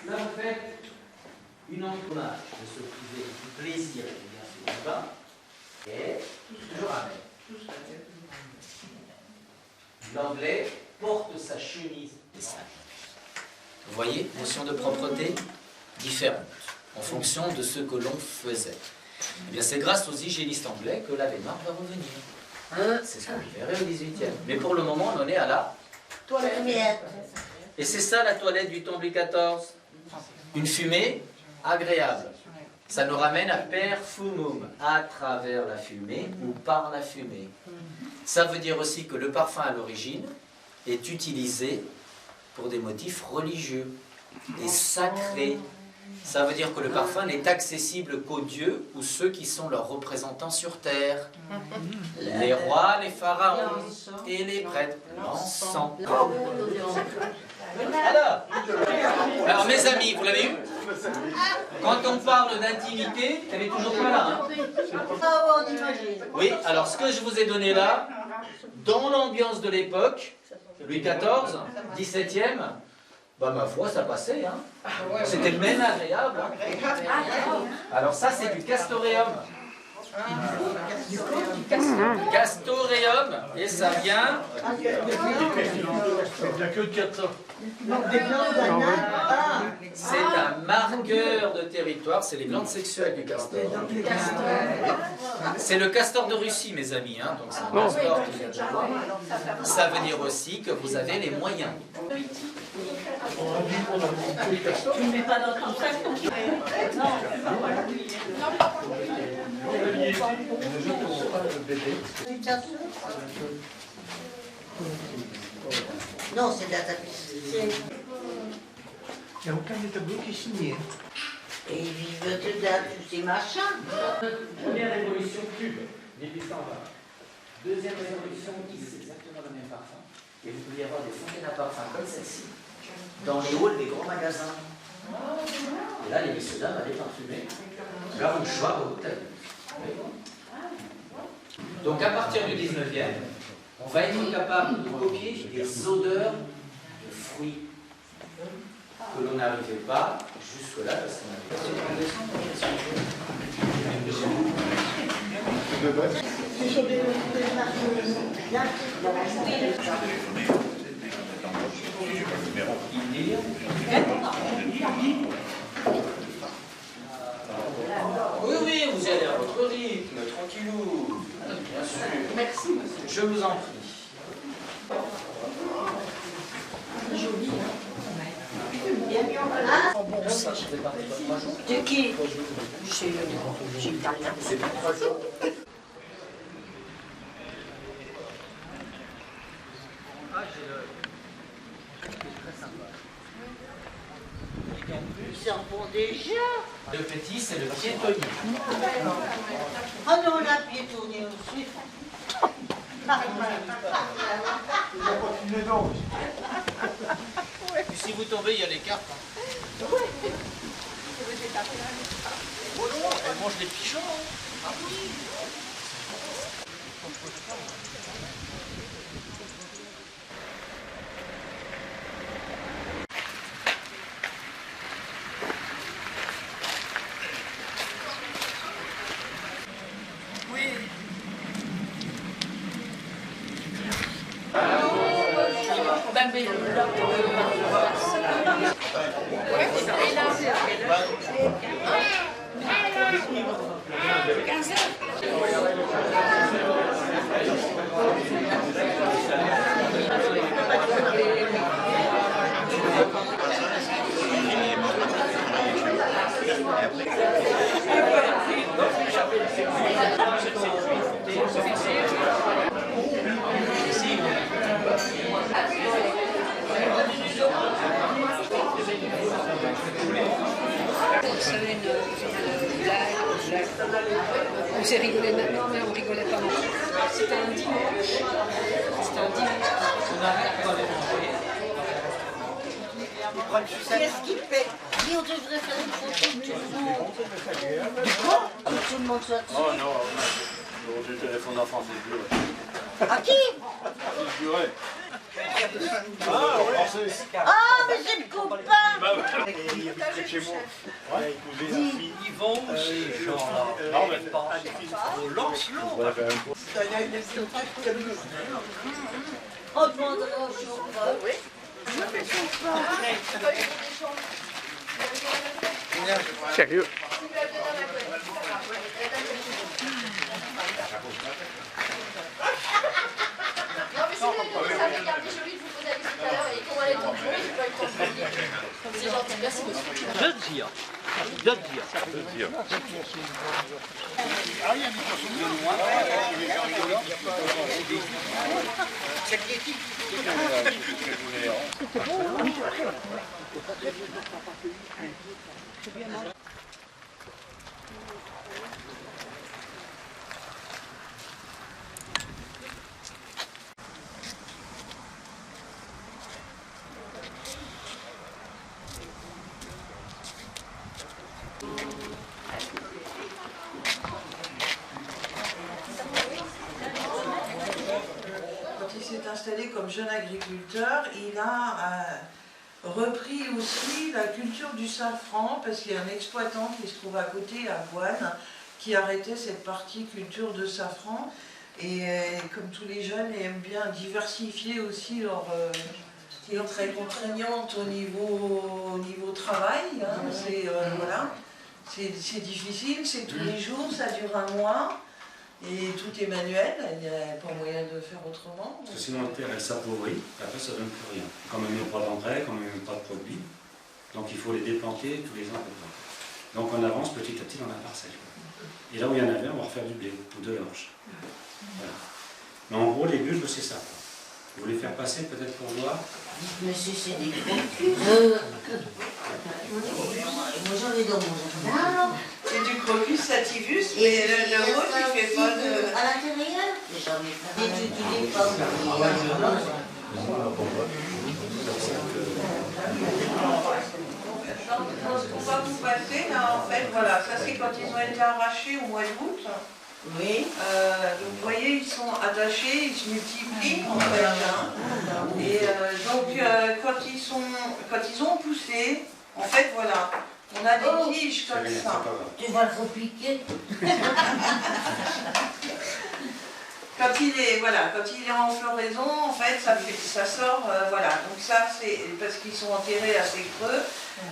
Là, vous faites une entourage de se priver du plaisir et bien sûr du bain, et je ramène. L'anglais porte sa chemise. Vous voyez, notion de propreté différente en fonction de ce que l'on faisait. Eh bien, c'est grâce aux hygiénistes anglais que la démarche va revenir. C'est ce qu'on verrait au XVIIIe. Mais pour le moment, on en est à la toilette. Et c'est ça la toilette du temps de Louis XIV. Une fumée agréable. Ça nous ramène à perfumum, à travers la fumée ou par la fumée. Ça veut dire aussi que le parfum à l'origine est utilisé pour des motifs religieux et sacrés. Ça veut dire que le parfum n'est accessible qu'aux dieux ou ceux qui sont leurs représentants sur terre. Les rois, les pharaons et les prêtres. L'encens. Alors mes amis, vous l'avez eu? Quand on parle d'intimité, elle est toujours pas là. Oui, alors ce que je vous ai donné là, dans l'ambiance de l'époque, Louis XIV, XVIIe, bah ma foi, ça passait. C'était même agréable. Alors ça, c'est du castoreum. Castoreum, et ça vient... C'est un marqueur de territoire, c'est les glandes sexuelles du castor. C'est le castor de Russie, mes amis, donc c'est un castor qui vient de loin. Ça veut dire aussi que vous avez les moyens. Tu ne mets pas dans ton sac. Non, c'est de la tapisserie. Il n'y a aucun des tableaux qui est signé. Et ils vivent dedans, tous ces machins. Première révolution cube, 1820. Deuxième révolution, c'est exactement le même parfum. Et vous pouvez avoir des fontaines à parfum comme celle-ci, dans les halls des grands magasins. Et là, les messieurs dames allaient parfumer leur mouchoir au hôtel. Donc à partir du 19e, on va être capable de copier des odeurs de fruits que l'on n'arrivait pas jusque-là parce qu'on Oui, vous allez à votre rythme, tranquillou. Bien sûr. Merci, monsieur. Je vous en prie. Joli, hein? Bien mis en valeur. De qui? Chez Italien. Ils en font déjà. Le petit, c'est le piétonnier. Ah non, on a piétonné aussi. Et si vous tombez, il y a les cartes. Elle mange les pigeons. Ah oui. On s'est rigolé maintenant, mais on rigolait pas mal. C'était un dimanche. C'était un dimanche. Qu'est-ce qu'il fait? Dis, on devrait faire une photo de tout le monde. Tout le monde soit dessus. Oh non, j'ai le téléphone en français, je jure. À qui? Je jurais. Ah, mais c'est le copain! Il habite près de chez moi. Ouais, il épousait la fille. Ils vont ces gens-là. Non, mais au Lancelot. On demandera au chauffeur. Oui. Sérieux? Non mais c'est bien, ça avait gardé joli de vous poser la question tout à l'heure et comment elle est en journée, j'ai pas eu le temps de vous le dire. C'est gentil, merci monsieur. De dire. Ah, il y a des personnes de moi. C'est critique. Installé comme jeune agriculteur, il a repris aussi la culture du safran parce qu'il y a un exploitant qui se trouve à côté à Boine qui arrêtait cette partie culture de safran et comme tous les jeunes ils aiment bien diversifier aussi leur qui est très contraignante au niveau travail, hein, voilà, c'est difficile, c'est tous les jours, ça dure un mois. Et tout est manuel, il n'y a pas moyen de faire autrement. Parce que sinon la terre elle s'appauvrit, et après ça ne donne plus rien. Comme il n'y a pas d'engrais, comme il n'y a pas de produits, donc il faut les déplanter tous les ans. Donc on avance petit à petit dans la parcelle. Et là où il y en avait, on va refaire du blé ou de l'orge. Voilà. Mais en gros, les bulbes, c'est ça. Vous voulez faire passer peut-être pour voir? Monsieur, c'est des crocus. Moi j'en ai dans mon jardin. C'est du crocus sativus, mais le rôle il fait pas de... À l'intérieur, j'en ai plein. Des pommes. On va vous passer là, en fait, voilà, ça c'est quand ils ont été arrachés au mois d'août. Oui. Donc vous voyez, ils sont attachés, ils se multiplient en fait. Hein. Et donc quand ils ont poussé, en fait voilà, on a des tiges comme ça. Tu vas le repiquer. Quand il est en floraison, en fait, ça sort, voilà. Donc ça, c'est parce qu'ils sont enterrés assez creux.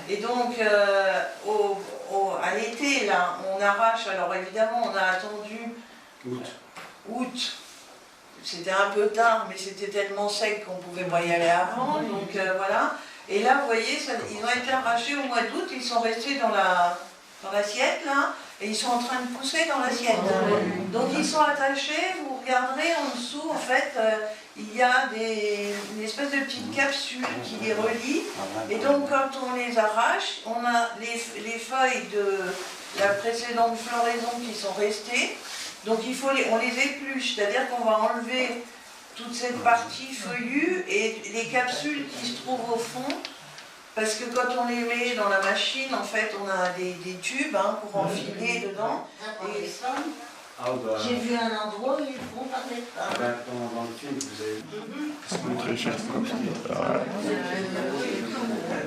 Et donc, à l'été, là, on arrache. Alors évidemment, on a attendu août. C'était un peu tard, mais c'était tellement sec qu'on pouvait pas y aller avant. Donc voilà. Et là, vous voyez, ils ont été arrachés au mois d'août, ils sont restés dans l'assiette, là, et ils sont en train de pousser dans l'assiette. Donc ils sont attachés, vous regarderez en dessous, en fait, il y a une espèce de petite capsule qui les relie. Et donc quand on les arrache, on a les feuilles de la précédente floraison qui sont restées. Donc on les épluche, c'est-à-dire qu'on va enlever toute cette partie feuillue et les capsules qui se trouvent au fond. Parce que quand on les met dans la machine, en fait, on a des tubes pour enfiler dedans. Et j'ai vu un endroit où ils font parler de ça. Dans le film, vous avez...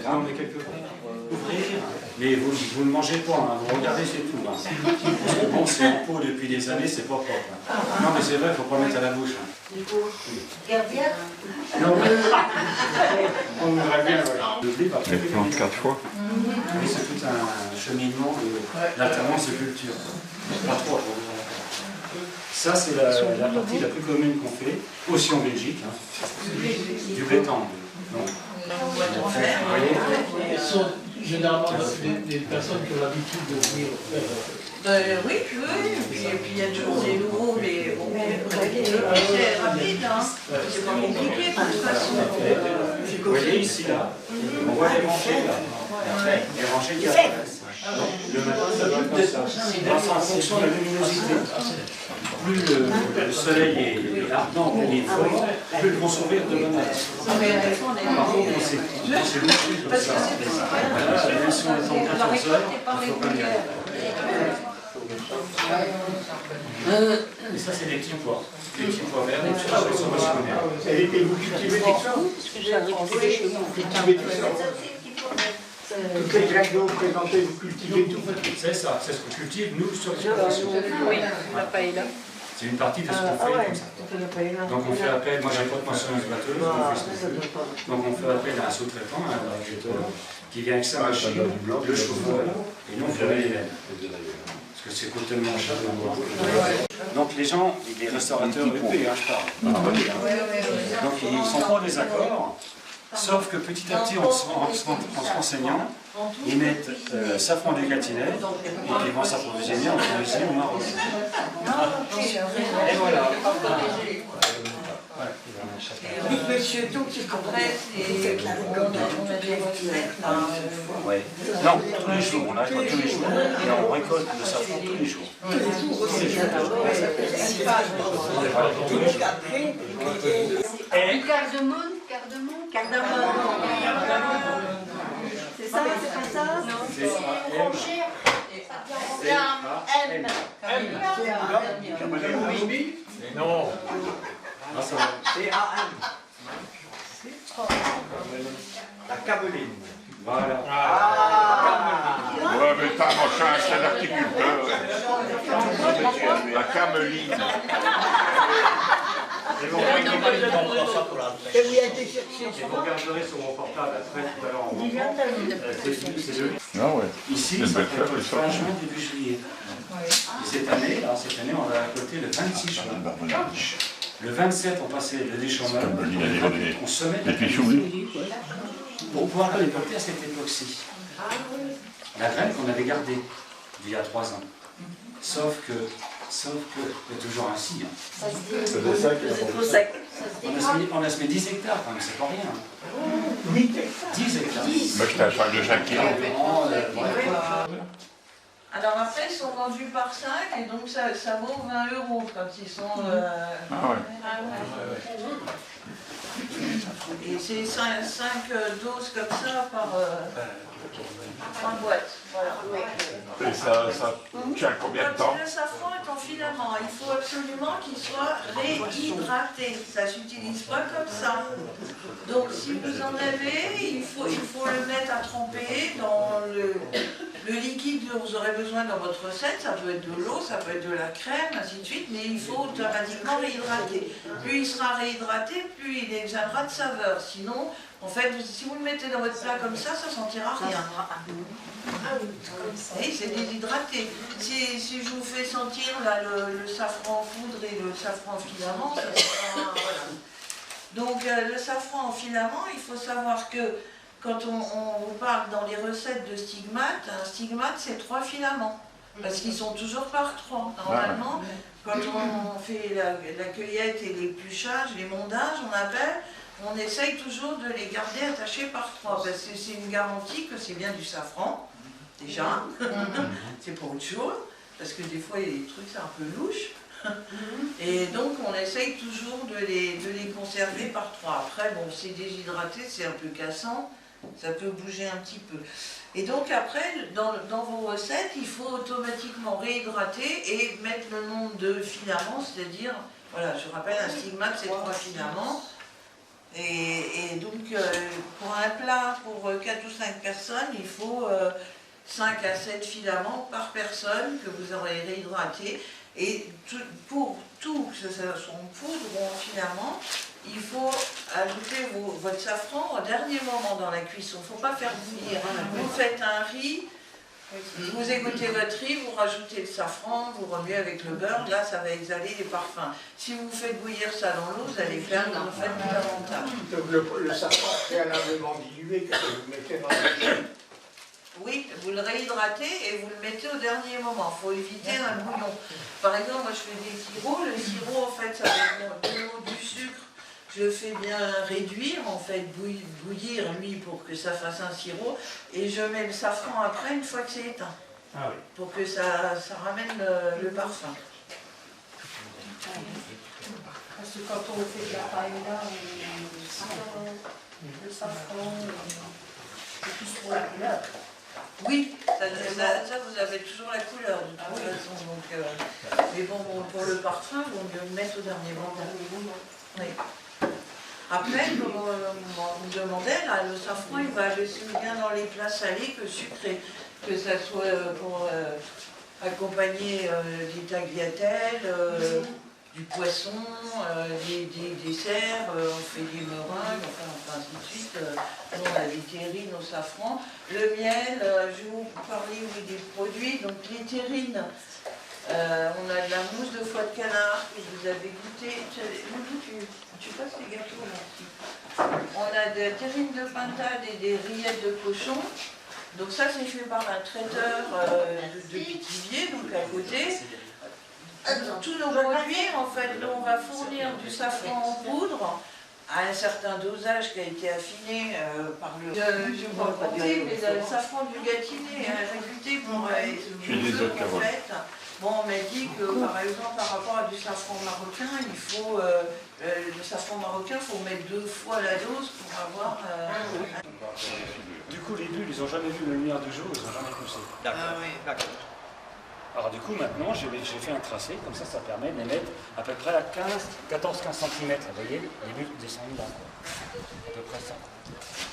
Non, mais quelque part, ouvrir. Mais vous ne mangez pas, vous regardez, c'est tout. Parce que bon, c'est en pot depuis des années, c'est pas propre. Non, mais c'est vrai, il ne faut pas mettre à la bouche. Gardière. Non, on voudrait bien. Le livre après. Elle plante 4 fois. Oui, c'est tout un cheminement d'alternance de culture. Pas trop, ça, c'est la partie la plus commune qu'on fait, aussi en Belgique, du béton. Ce sont généralement des personnes qui ont l'habitude de venir faire. Oui, et puis il y a toujours des nouveaux, mais c'est rapide, c'est pas compliqué de toute façon. Vous voyez ici, là, on voit les rangées, là. Les rangées qui apparaissent. Le matin, ça doit être comme ça. En fonction de la luminosité. Plus le soleil est ardent, plus il est fort, plus le vont s'ouvrir de bonne heure. Par contre, on s'est bouché comme ça. Même si on est en 14 heures, il ne faut pas y aller. Et ça, c'est des petits pois. Des petits pois verts, des petits pois conventionnels. Et vous cultivez tout ça? Vous cultivez tout ça? Toutes les graines que vous présentez, vous cultivez tout? C'est ça, c'est ce qu'on cultive, nous, sur l'exploitation. Oui, la paella. C'est une partie de ce qu'on fait comme ça. Donc on fait appel, moi j'ai pas de moissonneuse batteuse, on fait ce qu'on fait. Donc on fait appel à un sous-traitant, à un agriculteur, qui vient avec sa machine, le chauffeur, et nous on fait les laines. Parce que c'est coûte tellement cher de boire. Donc les gens, les restaurateurs EP, je parle. Donc ils ne sont pas en désaccord, sauf que petit à petit, en se renseignant, ils mettent safran du Gâtinais et puis ils vont s'approvisionner en Tunisie ou au Maroc. Et voilà. Monsieur tout qui compresse et on a des recettes là. Ouais. Non, tous les jours, on récolte tous les jours. Et on récolte le safran tous les jours. Du cardamone, c'est ça, c'est pas ça? Non, c'est Rocher. Non. C'est AM. La cameline. Voilà. Ouais, mais t'as machin, c'est l'articulteur. La cameline. Et vous regarderez sur mon portable après tout à l'heure. Ah ouais. Ici, ça fait fin juin, début juillet. Et cette année, on va récolter le 26 juin. Le 27, on passait le déchambage. On semait pour pouvoir le récolter à cette époque-ci. La graine qu'on avait gardée d'il y a 3 ans. Sauf que c'est toujours ainsi. C'est trop sec. On a semé 10 hectares quand même, c'est pas rien. 10 hectares. Moi, je t'achète de 5 kilos. Alors après, ils sont vendus par 5 et donc ça vaut 20 € quand ils sont... Et c'est 5 doses comme ça par boîte. Voilà. Et ça tient combien de temps? Quand le safran est en filament, il faut absolument qu'il soit réhydraté. Ça ne s'utilise pas comme ça. Donc si vous en avez, il faut le mettre à tremper dans le liquide dont vous aurez besoin dans votre recette. Ça peut être de l'eau, ça peut être de la crème, ainsi de suite, mais il faut automatiquement réhydrater. Plus il sera réhydraté, plus il exhalera de saveur. Sinon, en fait, si vous le mettez dans votre plat comme ça sentira rien. Oui, c'est déshydraté. Si je vous fais sentir là, le safran en poudre et le safran en filament, ça sera... Voilà. Donc le safran en filament, il faut savoir que quand on vous parle dans les recettes de stigmates, un stigmate c'est 3 filaments. Parce qu'ils sont toujours par 3. Normalement, quand on fait la cueillette et l'épluchage, les mondages, on essaye toujours de les garder attachés par 3. Parce que c'est une garantie que c'est bien du safran, déjà. C'est pas autre chose. Parce que des fois, il y a des trucs, c'est un peu louche. Et donc, on essaye toujours de les conserver par 3. Après, bon, c'est déshydraté, c'est un peu cassant. Ça peut bouger un petit peu. Et donc après, dans vos recettes, il faut automatiquement réhydrater et mettre le nombre de filaments, c'est-à-dire, voilà, je rappelle, un stigmate, c'est 3 filaments. Et donc, pour un plat, pour 4 ou 5 personnes, il faut 5 à 7 filaments par personne que vous aurez réhydraté. Et pour tout, que ce soit en poudre ou en filament, il faut ajouter votre safran au dernier moment dans la cuisson. Il ne faut pas faire bouillir. Vous faites un riz, vous égouttez votre riz, vous rajoutez le safran, vous remuez avec le beurre, là ça va exhaler les parfums. Si vous faites bouillir ça dans l'eau, vous allez perdre en fait tout l'avantage. Donc le safran préalablement dilué que vous mettez dans le... Oui, vous le réhydratez et vous le mettez au dernier moment. Il faut éviter un bouillon. Par exemple, moi je fais des sirops. Le sirop, en fait, ça va être de l'eau, du sucre. Je le fais bien réduire, en fait, bouillir, lui, pour que ça fasse un sirop. Et je mets le safran après, une fois que c'est éteint. Ah oui. Pour que ça ramène le parfum. Parce que quand on fait de la paella, le safran, c'est plus pour la couleur. Oui, ça vous avez toujours la couleur de toute façon. Donc, mais bon, pour le parfum, il vaut mieux le mettre au dernier moment. Oui. Après, comme on me demandait, là, le safran, il va aller aussi bien dans les plats salés que sucrés. Que ça soit pour accompagner des tagliatelles, du poisson, des desserts, on fait des meringues, enfin ainsi de suite. On a des terrines au safran. Le miel, je vais vous parler des produits. Donc les terrines, on a de la mousse de foie de canard que vous avez goûté. Tu passes les gâteaux là aussi. On a des terrines de pintade et des rillettes de cochon. Donc ça c'est fait par un traiteur de Pithiviers, donc à côté. Tous nos produits, en fait, nous, on va fournir du safran en poudre à un certain dosage qui a été affiné par le... Je ne vais pas le compter, mais le safran du Gâtinais est réputé pour en fait. Bon, on m'a dit que, par exemple, par rapport à du safran marocain, il faut... le safran marocain, il faut mettre 2 fois la dose pour avoir... Du coup, les bulles, ils n'ont jamais vu la lumière du jour, ils n'ont jamais poussé. Ah oui, d'accord. Alors du coup, maintenant, j'ai fait un tracé, comme ça permet d'émettre à peu près à 14-15 cm. Vous voyez, les bulles descendent là, quoi. À peu près ça.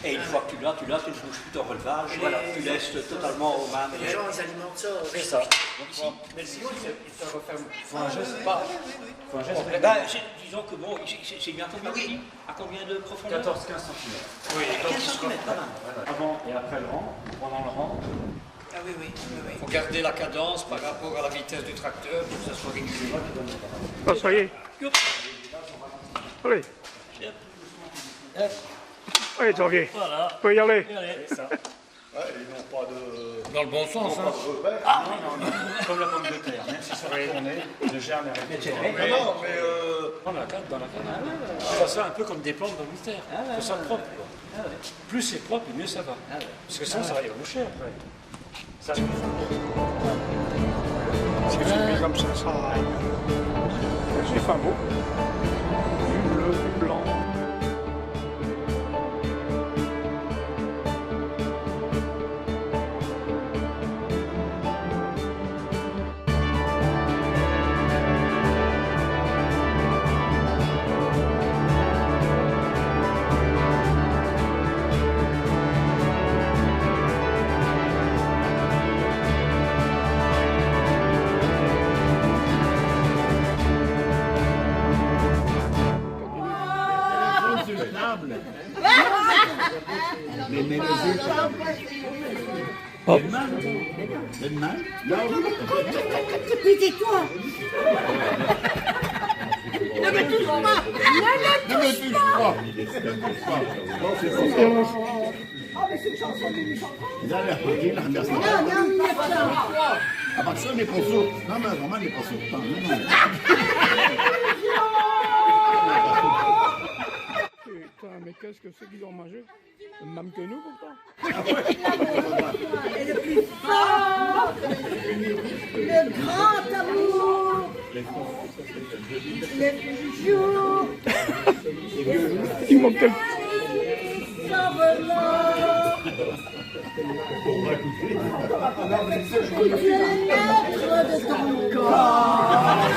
Et une fois que tu l'as, tu ne bouges plus ton relevage, voilà, tu laisses totalement au même. Les gens, ils alimentent ça. C'est ça. Mais le sirop, il se referme. Il faut un geste. Pas. Faut un geste. Disons que bon, j'ai bien compris. À combien de profondeur? 14-15 cm. Oui, 15 cm, pas mal. Avant et après le rang, pendant le rang. Ah oui, oui. Il faut garder la cadence par rapport à la vitesse du tracteur pour que ça soit régulier. Ah, ça y est. Allez. Allez, Xavier. Voilà. Tu peux y aller. C'est ça. Ils n'ont pas de... Dans le bon sens, hein. Ah non, comme la pomme de terre, même si ça va tourner, le germe est resté. Non, mais... Dans la canne, dans la canne. On fait ça un peu comme des plantes dans le mystère. C'est ça propre, quoi. Plus c'est propre, mieux ça va. Parce que sinon, ça va y reboucher après. Ça, c'est filmé comme ça aille. C'est fin beau. Du bleu, du blanc. Hop. Oui, tais-toi. Ne me touche pas. Ne me touche pas. Ah, mais c'est une chanson de 1830. Ah, parce que n'est pas sûr. Non, mais vraiment, n'est pas sûr. Non, non. Putain, mais qu'est-ce que c'est qu'ils ont mangé? Même que nous, pourtant. Et le plus fort, le grand amour, le plus jour, Il manque quelque tu es le maître de ton corps.